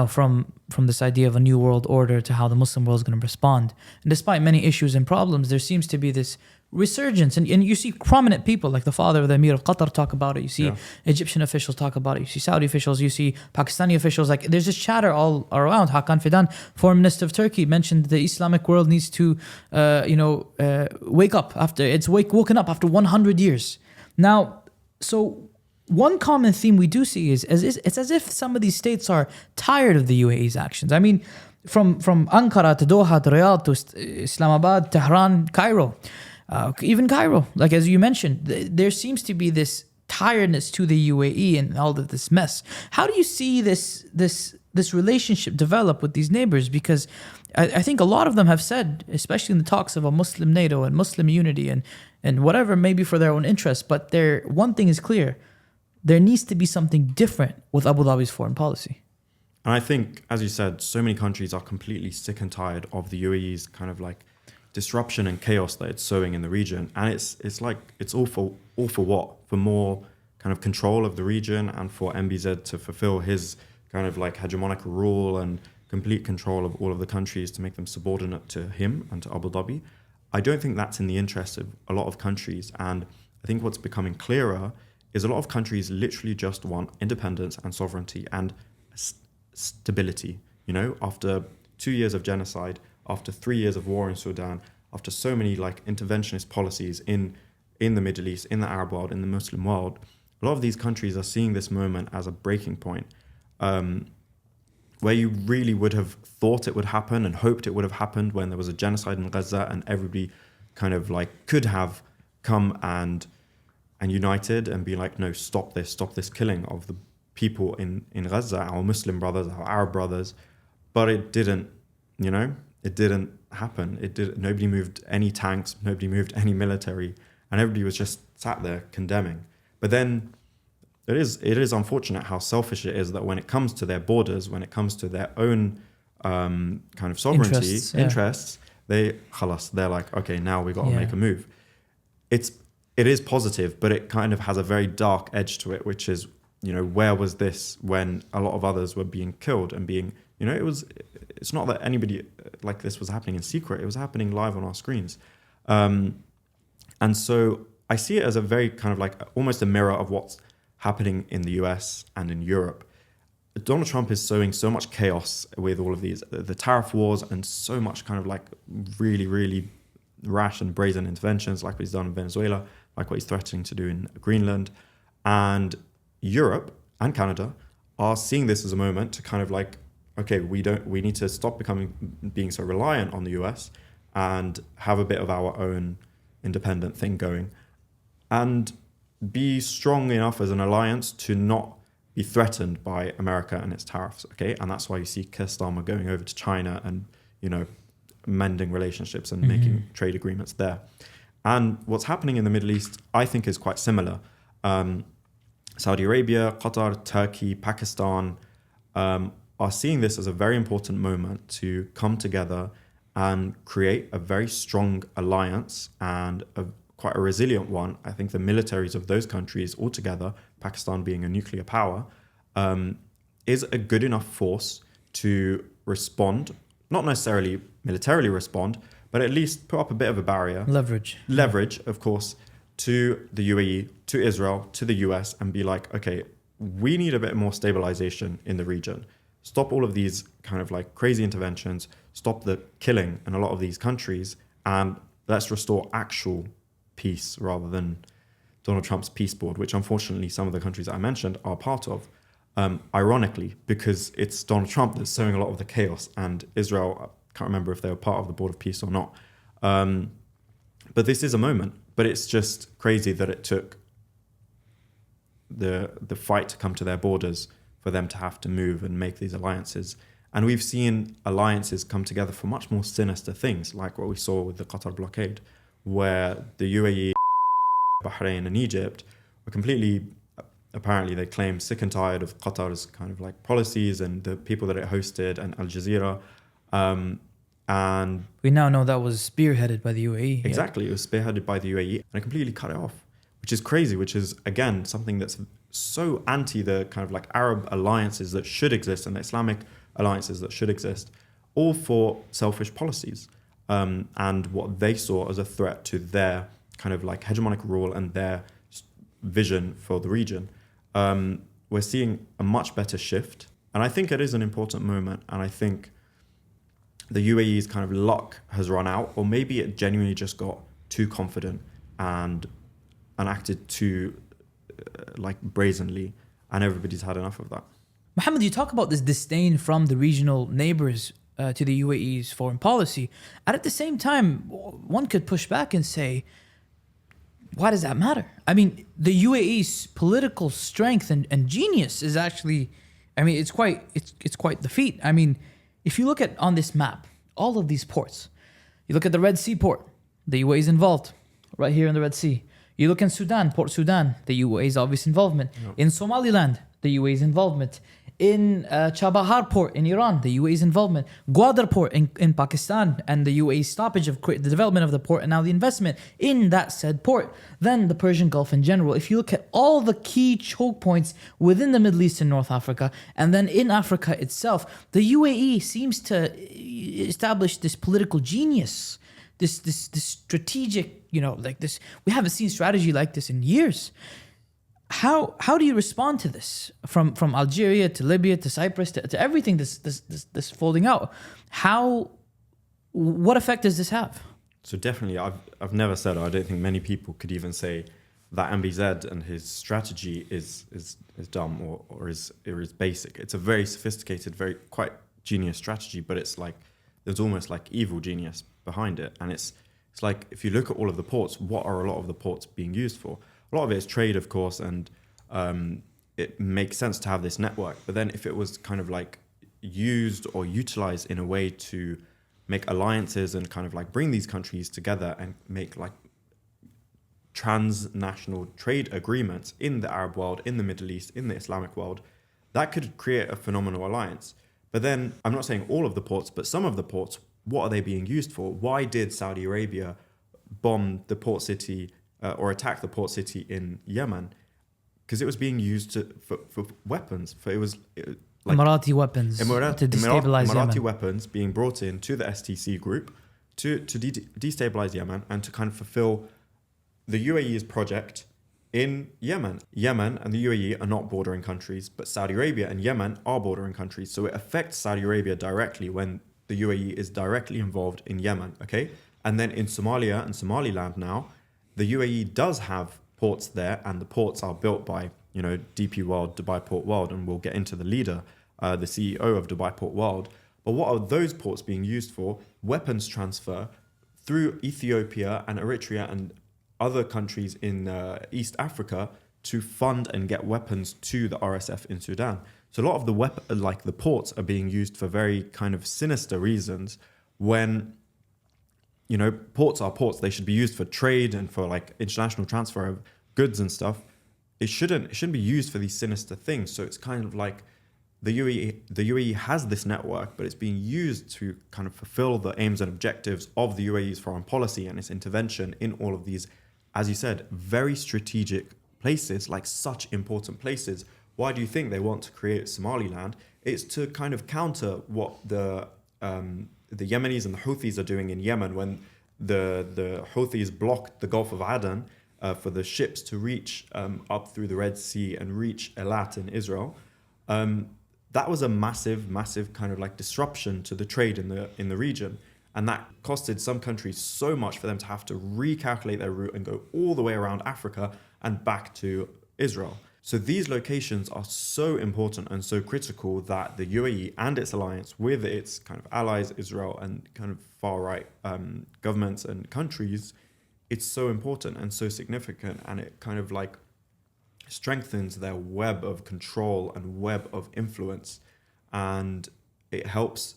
Speaker 1: from this idea of a new world order to how the Muslim world is going to respond. And despite many issues and problems, there seems to be this resurgence. And you see prominent people like the father of the Emir of Qatar talk about it. You see Egyptian officials talk about it. You see Saudi officials. You see Pakistani officials. Like, there's this chatter all around. Hakan Fidan, foreign minister of Turkey, mentioned the Islamic world needs to, wake up after it's woken up after 100 years. Now, so one common theme we do see is it's as if some of these states are tired of the UAE's actions. I mean, from Ankara to Doha to Riyadh to Islamabad, Tehran, Cairo. Even Cairo, like as you mentioned, there seems to be this tiredness to the UAE and all of this mess. How do you see this relationship develop with these neighbors? Because I think a lot of them have said, especially in the talks of a Muslim NATO and Muslim unity and whatever, maybe for their own interests, but one thing is clear. There needs to be something different with Abu Dhabi's foreign policy.
Speaker 2: And I think, as you said, so many countries are completely sick and tired of the UAE's kind of like disruption and chaos that it's sowing in the region. And it's like, it's all for what? For more kind of control of the region and for MBZ to fulfill his kind of like hegemonic rule and complete control of all of the countries to make them subordinate to him and to Abu Dhabi. I don't think that's in the interest of a lot of countries. And I think what's becoming clearer is a lot of countries literally just want independence and sovereignty and stability. You know, after 2 years of genocide, after 3 years of war in Sudan, after so many like interventionist policies in the Middle East, in the Arab world, in the Muslim world, a lot of these countries are seeing this moment as a breaking point. Where you really would have thought it would happen and hoped it would have happened when there was a genocide in Gaza and everybody kind of like could have come and united and be like, no, stop this killing of the people in Gaza, our Muslim brothers, our Arab brothers. But it didn't, you know, it didn't happen. Nobody moved any tanks, nobody moved any military, and everybody was just sat there condemning. But then it is unfortunate how selfish it is that when it comes to their borders, when it comes to their own kind of sovereignty, interests, they're like, okay, now we got to make a move. It is positive, but it kind of has a very dark edge to it, which is, you know, where was this when a lot of others were being killed and being, you know, it's not that anybody like this was happening in secret. It was happening live on our screens. And so I see it as a very kind of like almost a mirror of what's happening in the US and in Europe. Donald Trump is sowing so much chaos with all of the tariff wars and so much kind of like really, really rash and brazen interventions like what he's done in Venezuela, like what he's threatening to do in Greenland. And Europe and Canada are seeing this as a moment to kind of like, okay, we need to stop being so reliant on the US and have a bit of our own independent thing going. And be strong enough as an alliance to not be threatened by America and its tariffs, okay? And that's why you see Keir Starmer going over to China and, you know, mending relationships and making trade agreements there. And what's happening in the Middle East, I think, is quite similar. Saudi Arabia, Qatar, Turkey, Pakistan are seeing this as a very important moment to come together and create a very strong alliance and quite a resilient one. I think the militaries of those countries altogether, Pakistan being a nuclear power, is a good enough force to respond, not necessarily militarily respond, but at least put up a bit of a barrier. Leverage, of course, to the UAE, to Israel, to the US, and be like, okay, we need a bit more stabilization in the region. Stop all of these kind of like crazy interventions, stop the killing in a lot of these countries, and let's restore actual peace rather than Donald Trump's peace board, which unfortunately some of the countries that I mentioned are part of. Ironically, because it's Donald Trump that's sowing a lot of the chaos, and Israel, I can't remember if they were part of the Board of Peace or not. But this is a moment, but it's just crazy that it took the fight to come to their borders for them to have to move and make these alliances. And we've seen alliances come together for much more sinister things, like what we saw with the Qatar blockade, where the UAE, Bahrain and Egypt were completely, apparently they claim, sick and tired of Qatar's kind of like policies and the people that it hosted and Al Jazeera. And
Speaker 1: we now know that was spearheaded by the UAE.
Speaker 2: Exactly, it was spearheaded by the UAE and it completely cut it off, which is crazy, which is, again, something that's so anti the kind of like Arab alliances that should exist and the Islamic alliances that should exist, all for selfish policies. And what they saw as a threat to their kind of like hegemonic rule and their vision for the region. We're seeing a much better shift. And I think it is an important moment. And I think the UAE's kind of luck has run out, or maybe it genuinely just got too confident and acted too like brazenly, and everybody's had enough of that.
Speaker 1: Mohammed, you talk about this disdain from the regional neighbors to the UAE's foreign policy. And at the same time, one could push back and say, why does that matter? I mean, the UAE's political strength and genius is actually, I mean, it's quite the feat. I mean, if you look at on this map, all of these ports. You look at the Red Sea port, the UAE is involved right here in the Red Sea. You look in Sudan, Port Sudan, the UAE's obvious involvement.
Speaker 2: Yep.
Speaker 1: In Somaliland, the UAE's involvement. In Chabahar port in Iran, the UAE's involvement. Gwadar port in Pakistan and the UAE's stoppage of the development of the port and now the investment in that said port. Then the Persian Gulf in general. If you look at all the key choke points within the Middle East and North Africa, and then in Africa itself, the UAE seems to establish this political genius. This strategic, like this. We haven't seen strategy like this in years. How do you respond to this? From Algeria to Libya to Cyprus to everything this folding out. What effect does this have?
Speaker 2: So definitely, I've never said, I don't think many people could even say that MBZ and his strategy is dumb or is basic. It's a very sophisticated, very quite genius strategy, but it's like there's almost like evil genius behind it. And it's like, if you look at all of the ports, what are a lot of the ports being used for? A lot of it is trade, of course, and it makes sense to have this network. But then if it was kind of like used or utilized in a way to make alliances and kind of like bring these countries together and make like transnational trade agreements in the Arab world, in the Middle East, in the Islamic world, that could create a phenomenal alliance. But then I'm not saying all of the ports, but some of the ports, what are they being used for? Why did Saudi Arabia bomb the port city or attack the port city in Yemen? Because it was being used for weapons. Like
Speaker 1: Emirati weapons to destabilize
Speaker 2: Emirati
Speaker 1: Yemen.
Speaker 2: weapons being brought in to the STC group to destabilize Yemen and to kind of fulfill the UAE's project in Yemen. Yemen and the UAE are not bordering countries, but Saudi Arabia and Yemen are bordering countries. So it affects Saudi Arabia directly when the UAE is directly involved in Yemen, okay? And then in Somalia and Somaliland now, the UAE does have ports there, and the ports are built by, DP World, Dubai Port World, and we'll get into the leader, the CEO of Dubai Port World. But what are those ports being used for? Weapons transfer through Ethiopia and Eritrea and other countries in East Africa to fund and get weapons to the RSF in Sudan. So a lot of the ports are being used for very kind of sinister reasons when, ports are ports. They should be used for trade and for like international transfer of goods and stuff. It shouldn't be used for these sinister things. So it's kind of like the UAE has this network, but it's being used to kind of fulfill the aims and objectives of the UAE's foreign policy and its intervention in all of these, as you said, very strategic places, like such important places. Why do you think they want to create Somaliland? It's to kind of counter what the Yemenis and the Houthis are doing in Yemen when the Houthis blocked the Gulf of Aden for the ships to reach up through the Red Sea and reach Eilat in Israel. That was a massive kind of like disruption to the trade in the region. And that costed some countries so much for them to have to recalculate their route and go all the way around Africa and back to Israel. So these locations are so important and so critical that the UAE and its alliance with its kind of allies, Israel, and kind of far-right governments and countries, it's so important and so significant, and it kind of like strengthens their web of control and web of influence, and it helps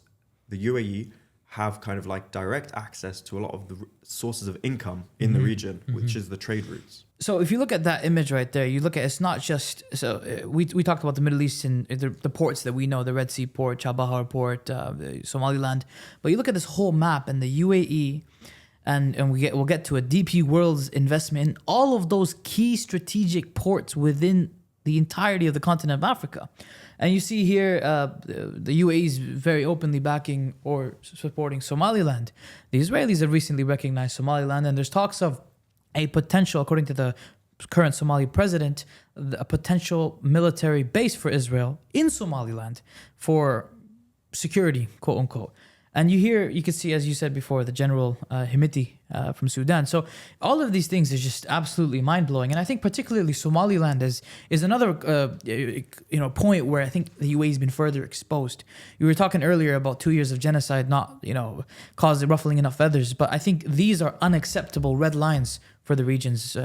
Speaker 2: the UAE have kind of like direct access to a lot of the sources of income in the region, which is the trade routes.
Speaker 1: So if you look at that image right there, you look at, it's not just, we talked about the Middle East and the ports that we know, the Red Sea port, Chabahar port, Somaliland, but you look at this whole map and the UAE, and we'll get to a DP World's investment in all of those key strategic ports within the entirety of the continent of Africa. And you see here, the UAE is very openly backing or supporting Somaliland. The Israelis have recently recognized Somaliland, and there's talks of a potential, according to the current Somali president, a potential military base for Israel in Somaliland for security, quote unquote. And you can see, as you said before, the General Hemedti from Sudan. So all of these things is just absolutely mind-blowing. And I think particularly Somaliland is another point where I think the UAE has been further exposed. You were talking earlier about 2 years of genocide not causing ruffling enough feathers, but I think these are unacceptable red lines for the region's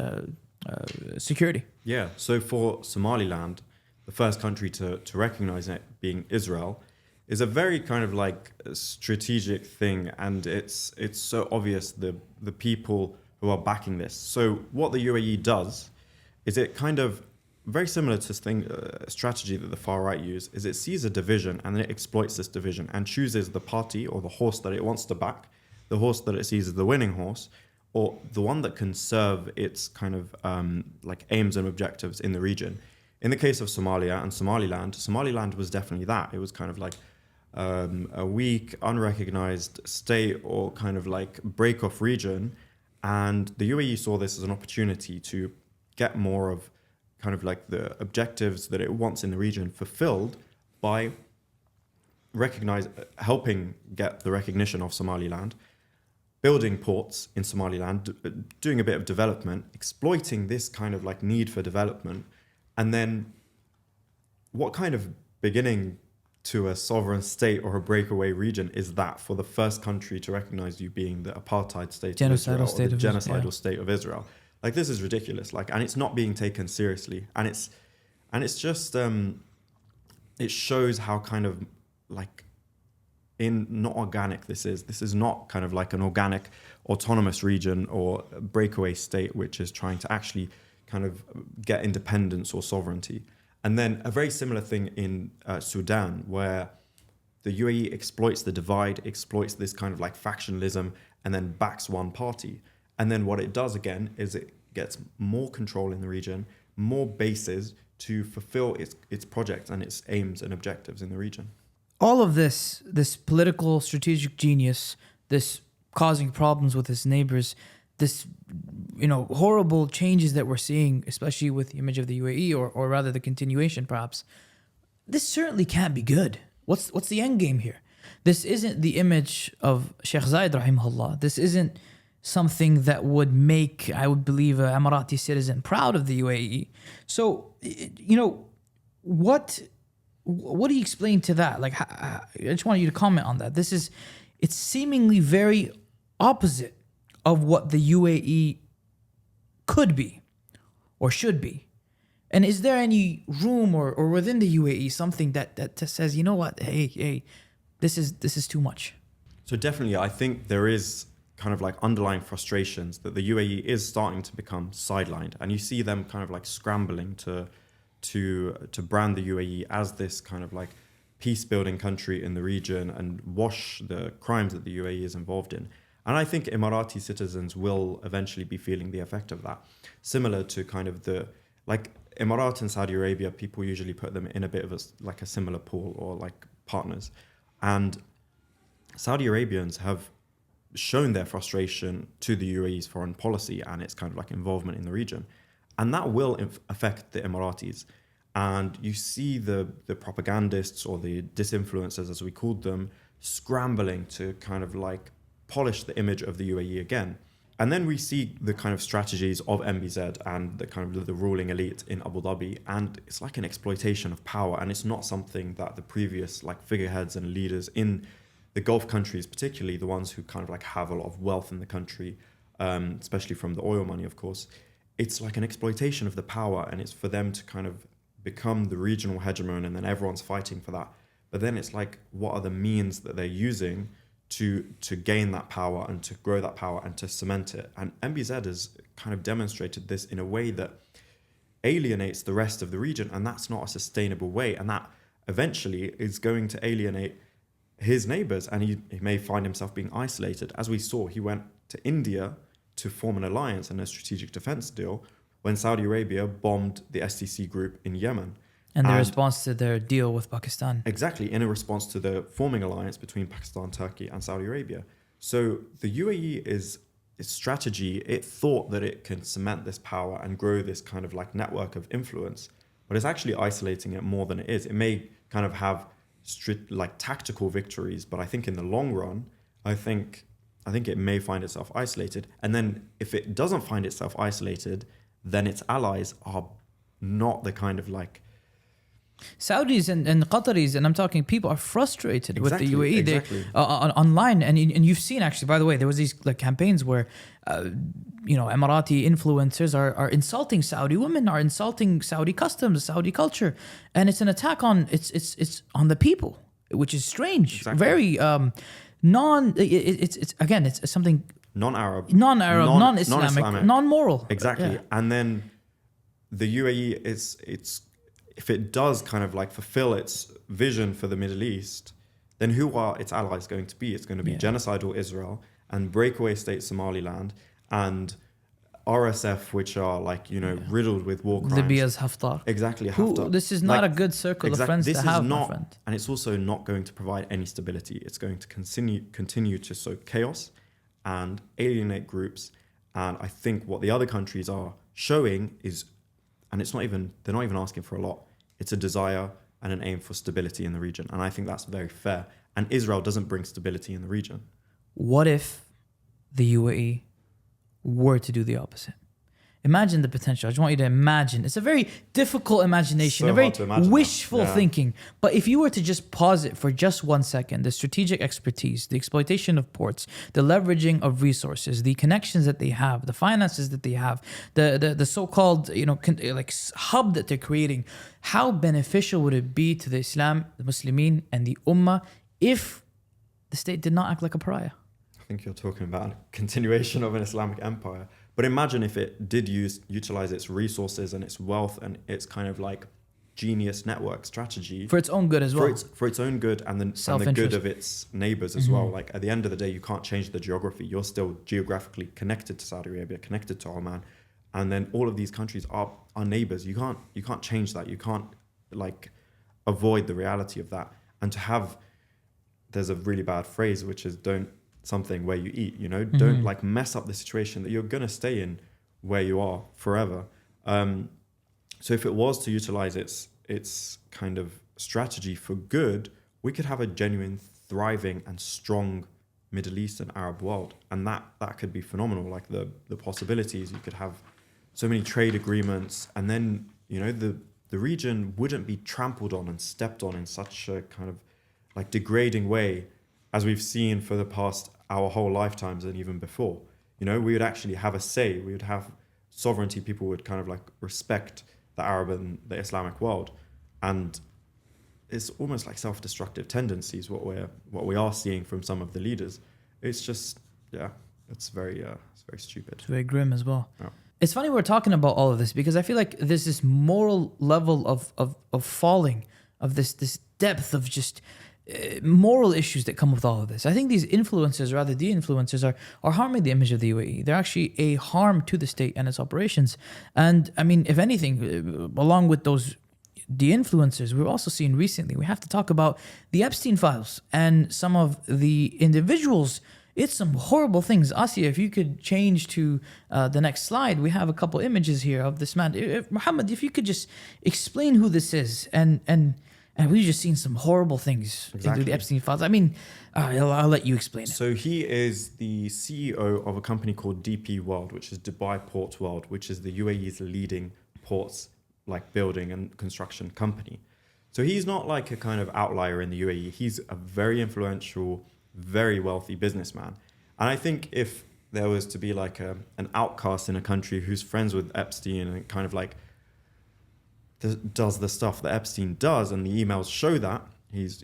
Speaker 1: security.
Speaker 2: Yeah, so for Somaliland, the first country to recognize it being Israel, is a very kind of like strategic thing, and it's so obvious the people who are backing this. So what the UAE does is it kind of very similar to strategy that the far right use, is it sees a division and then it exploits this division and chooses the party or the horse that it wants to back, the horse that it sees as the winning horse, or the one that can serve its kind of like aims and objectives in the region. In the case of Somalia and Somaliland was definitely that. It was kind of like a weak, unrecognized state or kind of like break-off region. And the UAE saw this as an opportunity to get more of kind of like the objectives that it wants in the region fulfilled by helping get the recognition of Somaliland, building ports in Somaliland, doing a bit of development, exploiting this kind of like need for development. And then what kind of beginning to a sovereign state or a breakaway region is that for the first country to recognize you being the apartheid state of Israel, or the genocidal state of Israel? Like, this is ridiculous. Like, and it's not being taken seriously. And it's just it shows how kind of like not organic this is. This is not kind of like an organic autonomous region or breakaway state which is trying to actually kind of get independence or sovereignty. And then a very similar thing in Sudan, where the UAE exploits the divide, exploits this kind of like factionalism, and then backs one party. And then what it does again is it gets more control in the region, more bases to fulfill its projects and its aims and objectives in the region.
Speaker 1: All of this political strategic genius, this causing problems with its neighbors, this horrible changes that we're seeing, especially with the image of the UAE, or rather the continuation perhaps, this certainly can't be good. What's the end game here? This isn't the image of Sheikh Zayed rahimahullah. This isn't something that would make, I would believe, an Emirati citizen proud of the UAE. So, what do you explain to that? Like, I just want you to comment on that. It's seemingly very opposite of what the UAE could be or should be. And is there any room or within the UAE something that says, you know what, hey, this is too much?
Speaker 2: So definitely, I think there is kind of like underlying frustrations that the UAE is starting to become sidelined, and you see them kind of like scrambling to brand the UAE as this kind of like peace-building country in the region and wash the crimes that the UAE is involved in. And I think Emirati citizens will eventually be feeling the effect of that. Similar to kind of like Emirat and Saudi Arabia, people usually put them in a bit of a similar pool or like partners. And Saudi Arabians have shown their frustration to the UAE's foreign policy and its kind of like involvement in the region. And that will affect the Emiratis. And you see the propagandists or the disinfluencers, as we called them, scrambling to kind of like polish the image of the UAE again. And then we see the kind of strategies of MBZ and the kind of the ruling elite in Abu Dhabi, and it's like an exploitation of power, and it's not something that the previous like figureheads and leaders in the Gulf countries, particularly the ones who kind of like have a lot of wealth in the country, especially from the oil money, of course, it's like an exploitation of the power, and it's for them to kind of become the regional hegemon, and then everyone's fighting for that. But then it's like, what are the means that they're using to gain that power and to grow that power and to cement it? And MBZ has kind of demonstrated this in a way that alienates the rest of the region, and that's not a sustainable way. And that eventually is going to alienate his neighbors, and he may find himself being isolated. As we saw, he went to India to form an alliance and a strategic defense deal when Saudi Arabia bombed the STC group in Yemen.
Speaker 1: And the response to their deal with Pakistan.
Speaker 2: Exactly, in a response to the forming alliance between Pakistan, Turkey, and Saudi Arabia. So the UAE its strategy, it thought that it can cement this power and grow this kind of like network of influence, but it's actually isolating it more than it is. It may kind of have like tactical victories, but I think in the long run, I think it may find itself isolated. And then if it doesn't find itself isolated, then its allies are not the kind of like
Speaker 1: Saudis and Qataris, and I'm talking people, are frustrated with the UAE.
Speaker 2: Exactly.
Speaker 1: They online, and you've seen actually. By the way, there was these like campaigns where, Emirati influencers are insulting Saudi women, are insulting Saudi customs, Saudi culture, and it's an attack on it's on the people. which is strange.
Speaker 2: Exactly.
Speaker 1: Very it's again, it's something
Speaker 2: non-Arab,
Speaker 1: non-Islamic,
Speaker 2: non-Islamic.
Speaker 1: non-moral.
Speaker 2: Exactly.
Speaker 1: Yeah.
Speaker 2: And then the UAE it's if it does kind of like fulfill its vision for the Middle East, then who are its allies going to be? It's going to be genocidal Israel and breakaway state Somaliland and RSF, which are like, riddled with war crimes.
Speaker 1: Libya's Haftar.
Speaker 2: Exactly. Haftar.
Speaker 1: This is not a good circle of friends
Speaker 2: this
Speaker 1: to
Speaker 2: is
Speaker 1: have,
Speaker 2: not,
Speaker 1: my friend.
Speaker 2: And it's also not going to provide any stability. It's going to continue to sow chaos and alienate groups. And I think what the other countries are showing is, and they're not even asking for a lot. It's a desire and an aim for stability in the region. And I think that's very fair. And Israel doesn't bring stability in the region.
Speaker 1: What if the UAE were to do the opposite? Imagine the potential. I just want you to imagine. It's a very difficult imagination,
Speaker 2: So
Speaker 1: a very
Speaker 2: hard to imagine
Speaker 1: wishful
Speaker 2: that. Yeah.
Speaker 1: thinking. But if you were to just pause it for just 1 second, the strategic expertise, the exploitation of ports, the leveraging of resources, the connections that they have, the finances that they have, the so-called hub that they're creating, how beneficial would it be to the Islam, the Muslimin, and the Ummah if the state did not act like a pariah?
Speaker 2: I think you're talking about a continuation of an Islamic empire. But imagine if it did utilize its resources and its wealth and its kind of like genius network strategy
Speaker 1: For its own good as well.
Speaker 2: for its own good and the good
Speaker 1: Self-interest.
Speaker 2: of its neighbors as well. Like at the end of the day, you can't change the geography. You're still geographically connected to Saudi Arabia, connected to Oman, and then all of these countries are neighbors. You can't change that. You can't like avoid the reality of that. And to have, there's a really bad phrase which is don't something where you eat, don't like mess up the situation that you're going to stay in where you are forever. So if it was to utilize its kind of strategy for good, we could have a genuine, thriving and strong Middle East and Arab world. And that could be phenomenal. Like the possibilities, you could have so many trade agreements, and then, the region wouldn't be trampled on and stepped on in such a kind of like degrading way as we've seen for the past our whole lifetimes and even before. We would actually have a say. We would have sovereignty. People would kind of like respect the Arab and the Islamic world. And it's almost like self-destructive tendencies, what we are seeing from some of the leaders. It's just, it's very stupid.
Speaker 1: It's very grim as well.
Speaker 2: Yeah.
Speaker 1: It's funny we're talking about all of this because I feel like there's this moral level of falling, of this depth of just moral issues that come with all of this. I think these influencers, rather de-influencers, are harming the image of the UAE. They're actually a harm to the state and its operations. And I mean, if anything, along with those de-influencers, we've also seen recently, we have to talk about the Epstein files and some of the individuals. It's some horrible things. Asya, if you could change to the next slide, we have a couple images here of this man. Mohammed, if you could just explain who this is and we've just seen some horrible things into the Epstein files. I mean, I'll let you explain it.
Speaker 2: So he is the CEO of a company called DP World, which is Dubai Ports World, which is the UAE's leading ports like building and construction company. So he's not like a kind of outlier in the UAE. He's a very influential, very wealthy businessman. And I think if there was to be like an outcast in a country who's friends with Epstein and kind of like does the stuff that Epstein does, and the emails show that he's,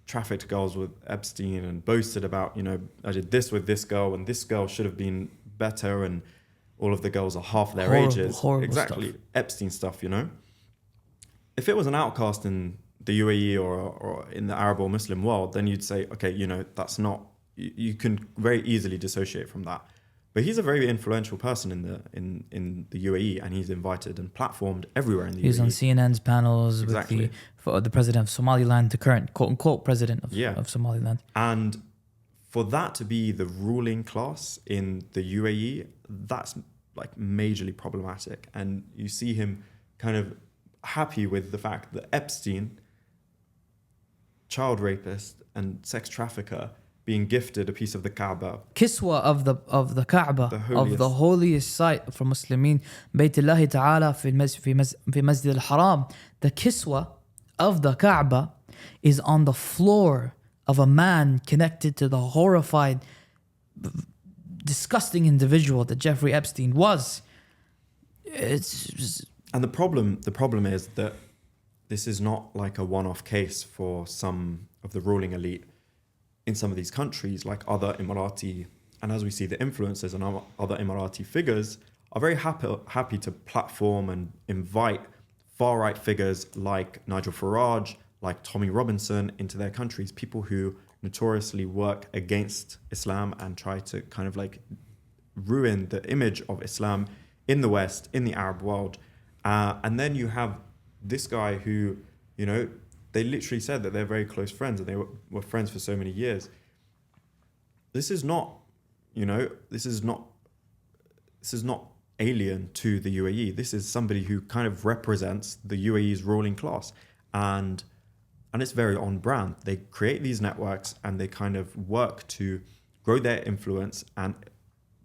Speaker 2: trafficked girls with Epstein and boasted about, I did this with this girl and this girl should have been better and all of the girls are half their ages.
Speaker 1: Horrible
Speaker 2: exactly.
Speaker 1: stuff.
Speaker 2: Epstein stuff, If it was an outcast in the UAE or in the Arab or Muslim world, then you'd say, okay, that's not, you can very easily dissociate from that. But he's a very influential person in the UAE, and he's invited and platformed everywhere in the UAE.
Speaker 1: He's on CNN's panels
Speaker 2: Exactly.
Speaker 1: for the president of Somaliland, the current quote-unquote president of Somaliland.
Speaker 2: And for that to be the ruling class in the UAE, that's like majorly problematic. And you see him kind of happy with the fact that Epstein, child rapist and sex trafficker, being gifted a piece of the Kaaba.
Speaker 1: Kiswa of the Kaaba,
Speaker 2: holiest.
Speaker 1: of the holiest site for Muslimin, Bayt Allah Ta'ala fi Masjid al-Haram. The Kiswa of the Kaaba is on the floor of a man connected to the horrified, disgusting individual that Jeffrey Epstein was. It's just,
Speaker 2: And the problem is that this is not like a one-off case for some of the ruling elite in some of these countries, like other Emirati, and as we see, the influencers and other Emirati figures are very happy to platform and invite far-right figures like Nigel Farage, like Tommy Robinson into their countries, people who notoriously work against Islam and try to kind of like ruin the image of Islam in the West, in the Arab world. And then you have this guy who, you know, they literally said that they're very close friends and they were friends for so many years. This is not, you know, this is not alien to the UAE. This is somebody who kind of represents the UAE's ruling class. And it's very on brand. They create these networks and they kind of work to grow their influence and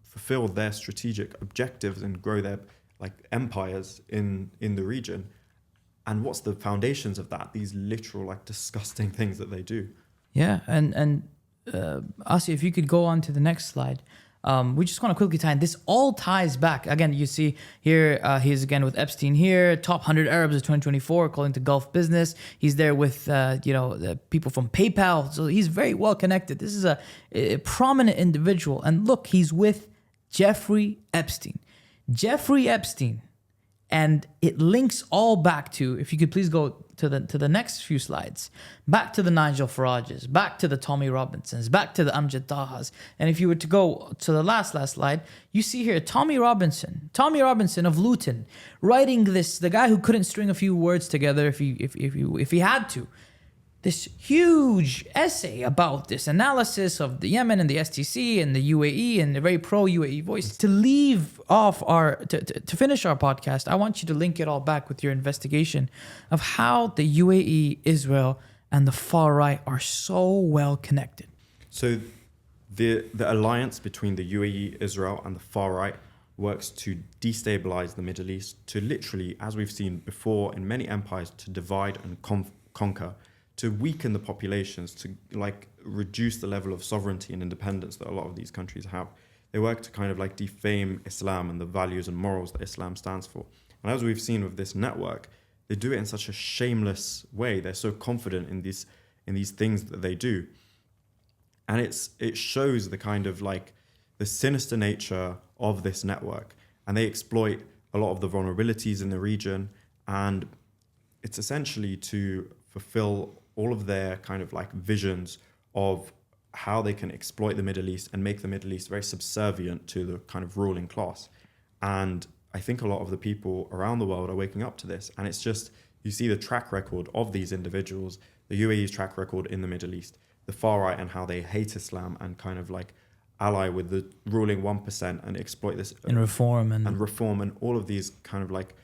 Speaker 2: fulfill their strategic objectives and grow their like empires in the region. And what's the foundations of that? These literal like disgusting things that they do.
Speaker 1: Yeah, and Asi, if you could go on to the next slide. We just want to quickly tie in. This all ties back. Again, you see here, he's again with Epstein here, top 100 Arabs of 2024, according to Gulf Business. He's there with, the people from PayPal. So he's very well connected. This is a prominent individual. And look, he's with Jeffrey Epstein. Jeffrey Epstein. And it links all back to, if you could please go to the next few slides, back to the Nigel Farages, back to the Tommy Robinsons, back to the Amjad Tahas. And if you were to go to the last slide, you see here Tommy Robinson of Luton, writing this, the guy who couldn't string a few words together if he had to. This huge essay about this analysis of the Yemen and the STC and the UAE and the very pro-UAE voice. To leave off to finish our podcast, I want you to link it all back with your investigation of how the UAE, Israel, and the far right are so well connected.
Speaker 2: So the alliance between the UAE, Israel, and the far right works to destabilize the Middle East, to literally, as we've seen before in many empires, to divide and conquer, to weaken the populations, to like reduce the level of sovereignty and independence that a lot of these countries have. They work to kind of like defame Islam and the values and morals that Islam stands for. And as we've seen with this network, they do it in such a shameless way. They're so confident in these things that they do. And it shows the kind of like the sinister nature of this network. And they exploit a lot of the vulnerabilities in the region. And it's essentially to fulfill all of their kind of like visions of how they can exploit the Middle East and make the Middle East very subservient to the kind of ruling class. And I think a lot of the people around the world are waking up to this. And it's just, you see the track record of these individuals, the UAE's track record in the Middle East, the far right and how they hate Islam and kind of like ally with the ruling 1% and exploit this.
Speaker 1: And reform.
Speaker 2: And reform and all of these kind of like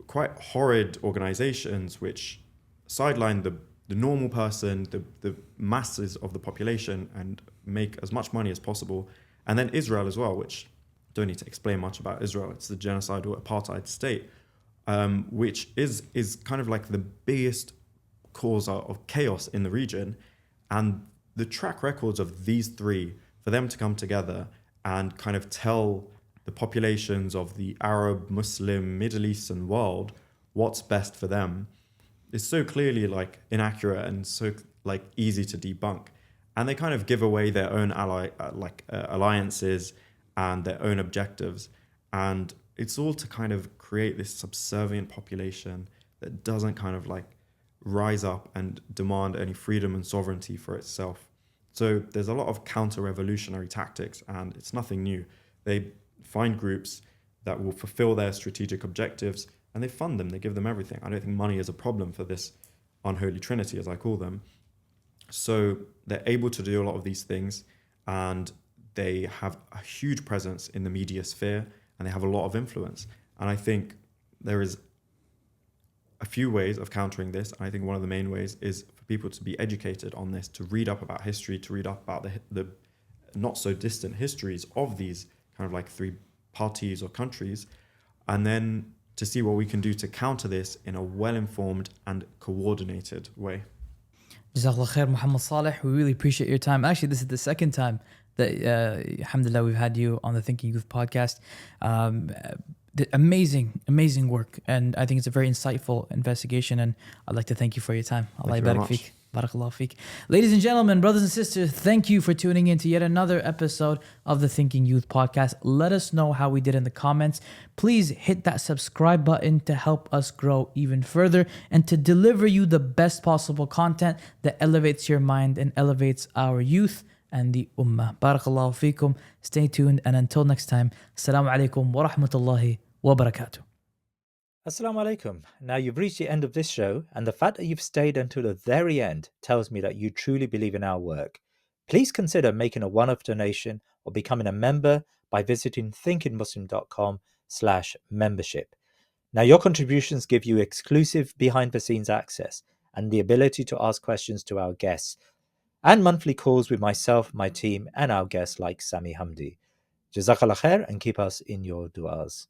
Speaker 2: quite horrid organizations which sideline the normal person, the masses of the population, and make as much money as possible. And then Israel as well, which don't need to explain much about Israel. It's the genocidal apartheid state, which is kind of like the biggest cause of chaos in the region. And the track records of these three, for them to come together and kind of tell the populations of the Arab, Muslim, Middle Eastern world what's best for them, is so clearly like inaccurate and so like easy to debunk. And they kind of give away their own alliances and their own objectives. And it's all to kind of create this subservient population that doesn't kind of like rise up and demand any freedom and sovereignty for itself. So there's a lot of counter-revolutionary tactics, and it's nothing new. They find groups that will fulfill their strategic objectives, and they fund them, they give them everything. I don't think money is a problem for this unholy trinity, as I call them. So they're able to do a lot of these things, and they have a huge presence in the media sphere, and they have a lot of influence. And I think there is a few ways of countering this. And I think one of the main ways is for people to be educated on this, to read up about history, to read up about the not so distant histories of these kind of like three parties or countries, and then to see what we can do to counter this in a well-informed and coordinated way.
Speaker 1: Jazakallah khair, Mohammed Saleh. We really appreciate your time. Actually, this is the second time that, alhamdulillah, we've had you on the Thinking Youth podcast. amazing work. And I think it's a very insightful investigation. And I'd like to thank you for your time. Allah
Speaker 2: you very
Speaker 1: yabarak
Speaker 2: much.
Speaker 1: feek. Barakallahu feek. Ladies and gentlemen, brothers and sisters, thank you for tuning in to yet another episode of the Thinking Youth podcast. Let us know how we did in the comments. Please hit that subscribe button to help us grow even further and to deliver you the best possible content that elevates your mind and elevates our youth and the Ummah. Barakallahu feekum. Stay tuned, and until next time, Assalamu alaikum wa rahmatullahi wa barakatuh.
Speaker 3: Assalamu alaikum. Now you've reached the end of this show, and the fact that you've stayed until the very end tells me that you truly believe in our work. Please consider making a one-off donation or becoming a member by visiting thinkingmuslim.com/membership. Now your contributions give you exclusive behind-the-scenes access and the ability to ask questions to our guests, and monthly calls with myself, my team, and our guests like Sami Hamdi. Jazakallah khair, and keep us in your du'as.